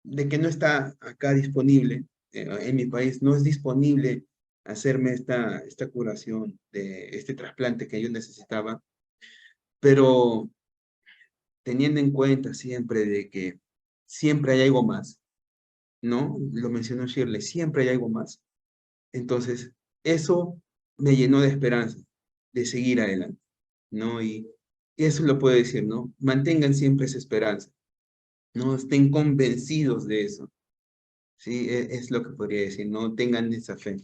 de que no está acá disponible, en mi país, no es disponible hacerme esta curación de este trasplante que yo necesitaba, pero teniendo en cuenta siempre de que siempre hay algo más, ¿no? Lo mencionó Shirley, siempre hay algo más. Entonces, eso me llenó de esperanza, de seguir adelante, ¿no? Y eso lo puedo decir, ¿no? Mantengan siempre esa esperanza, ¿no? Estén convencidos de eso, ¿sí? Es lo que podría decir, ¿no? Tengan esa fe.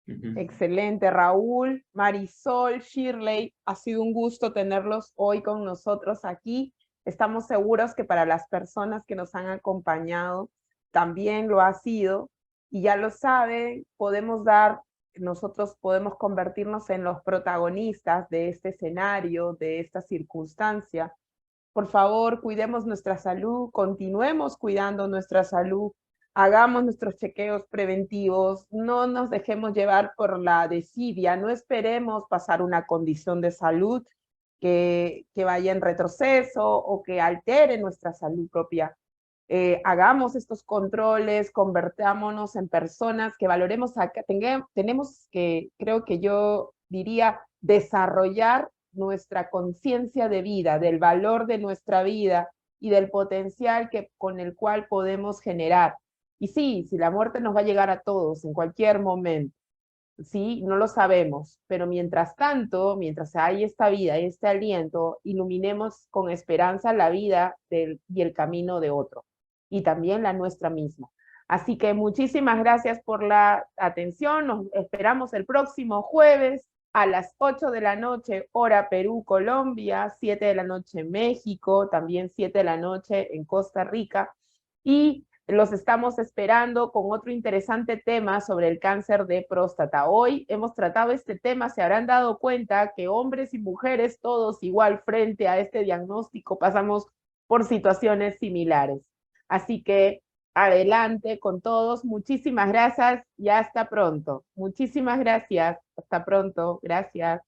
Ujú. Excelente, Raúl, Marisol, Shirley, ha sido un gusto tenerlos hoy con nosotros aquí. Estamos seguros que para las personas que nos han acompañado también lo ha sido. Y ya lo saben, nosotros podemos convertirnos en los protagonistas de este escenario, de esta circunstancia. Por favor, cuidemos nuestra salud, continuemos cuidando nuestra salud, hagamos nuestros chequeos preventivos, no nos dejemos llevar por la desidia, no esperemos pasar una condición de salud que vaya en retroceso o que altere nuestra salud propia. Hagamos estos controles, convertámonos en personas que valoremos acá, tenemos que, creo que yo diría, desarrollar nuestra conciencia de vida, del valor de nuestra vida y del potencial con el cual podemos generar. Y sí, si la muerte nos va a llegar a todos en cualquier momento, sí, no lo sabemos, pero mientras tanto, mientras hay esta vida, este aliento, iluminemos con esperanza la vida y el camino de otro, y también la nuestra misma. Así que muchísimas gracias por la atención, nos esperamos el próximo jueves a las 8 de la noche, hora Perú, Colombia, 7 de la noche México, también 7 de la noche en Costa Rica, y los estamos esperando con otro interesante tema sobre el cáncer de próstata. Hoy hemos tratado este tema, se habrán dado cuenta que hombres y mujeres, todos igual frente a este diagnóstico, pasamos por situaciones similares. Así que adelante con todos, muchísimas gracias y hasta pronto. Muchísimas gracias, hasta pronto, gracias.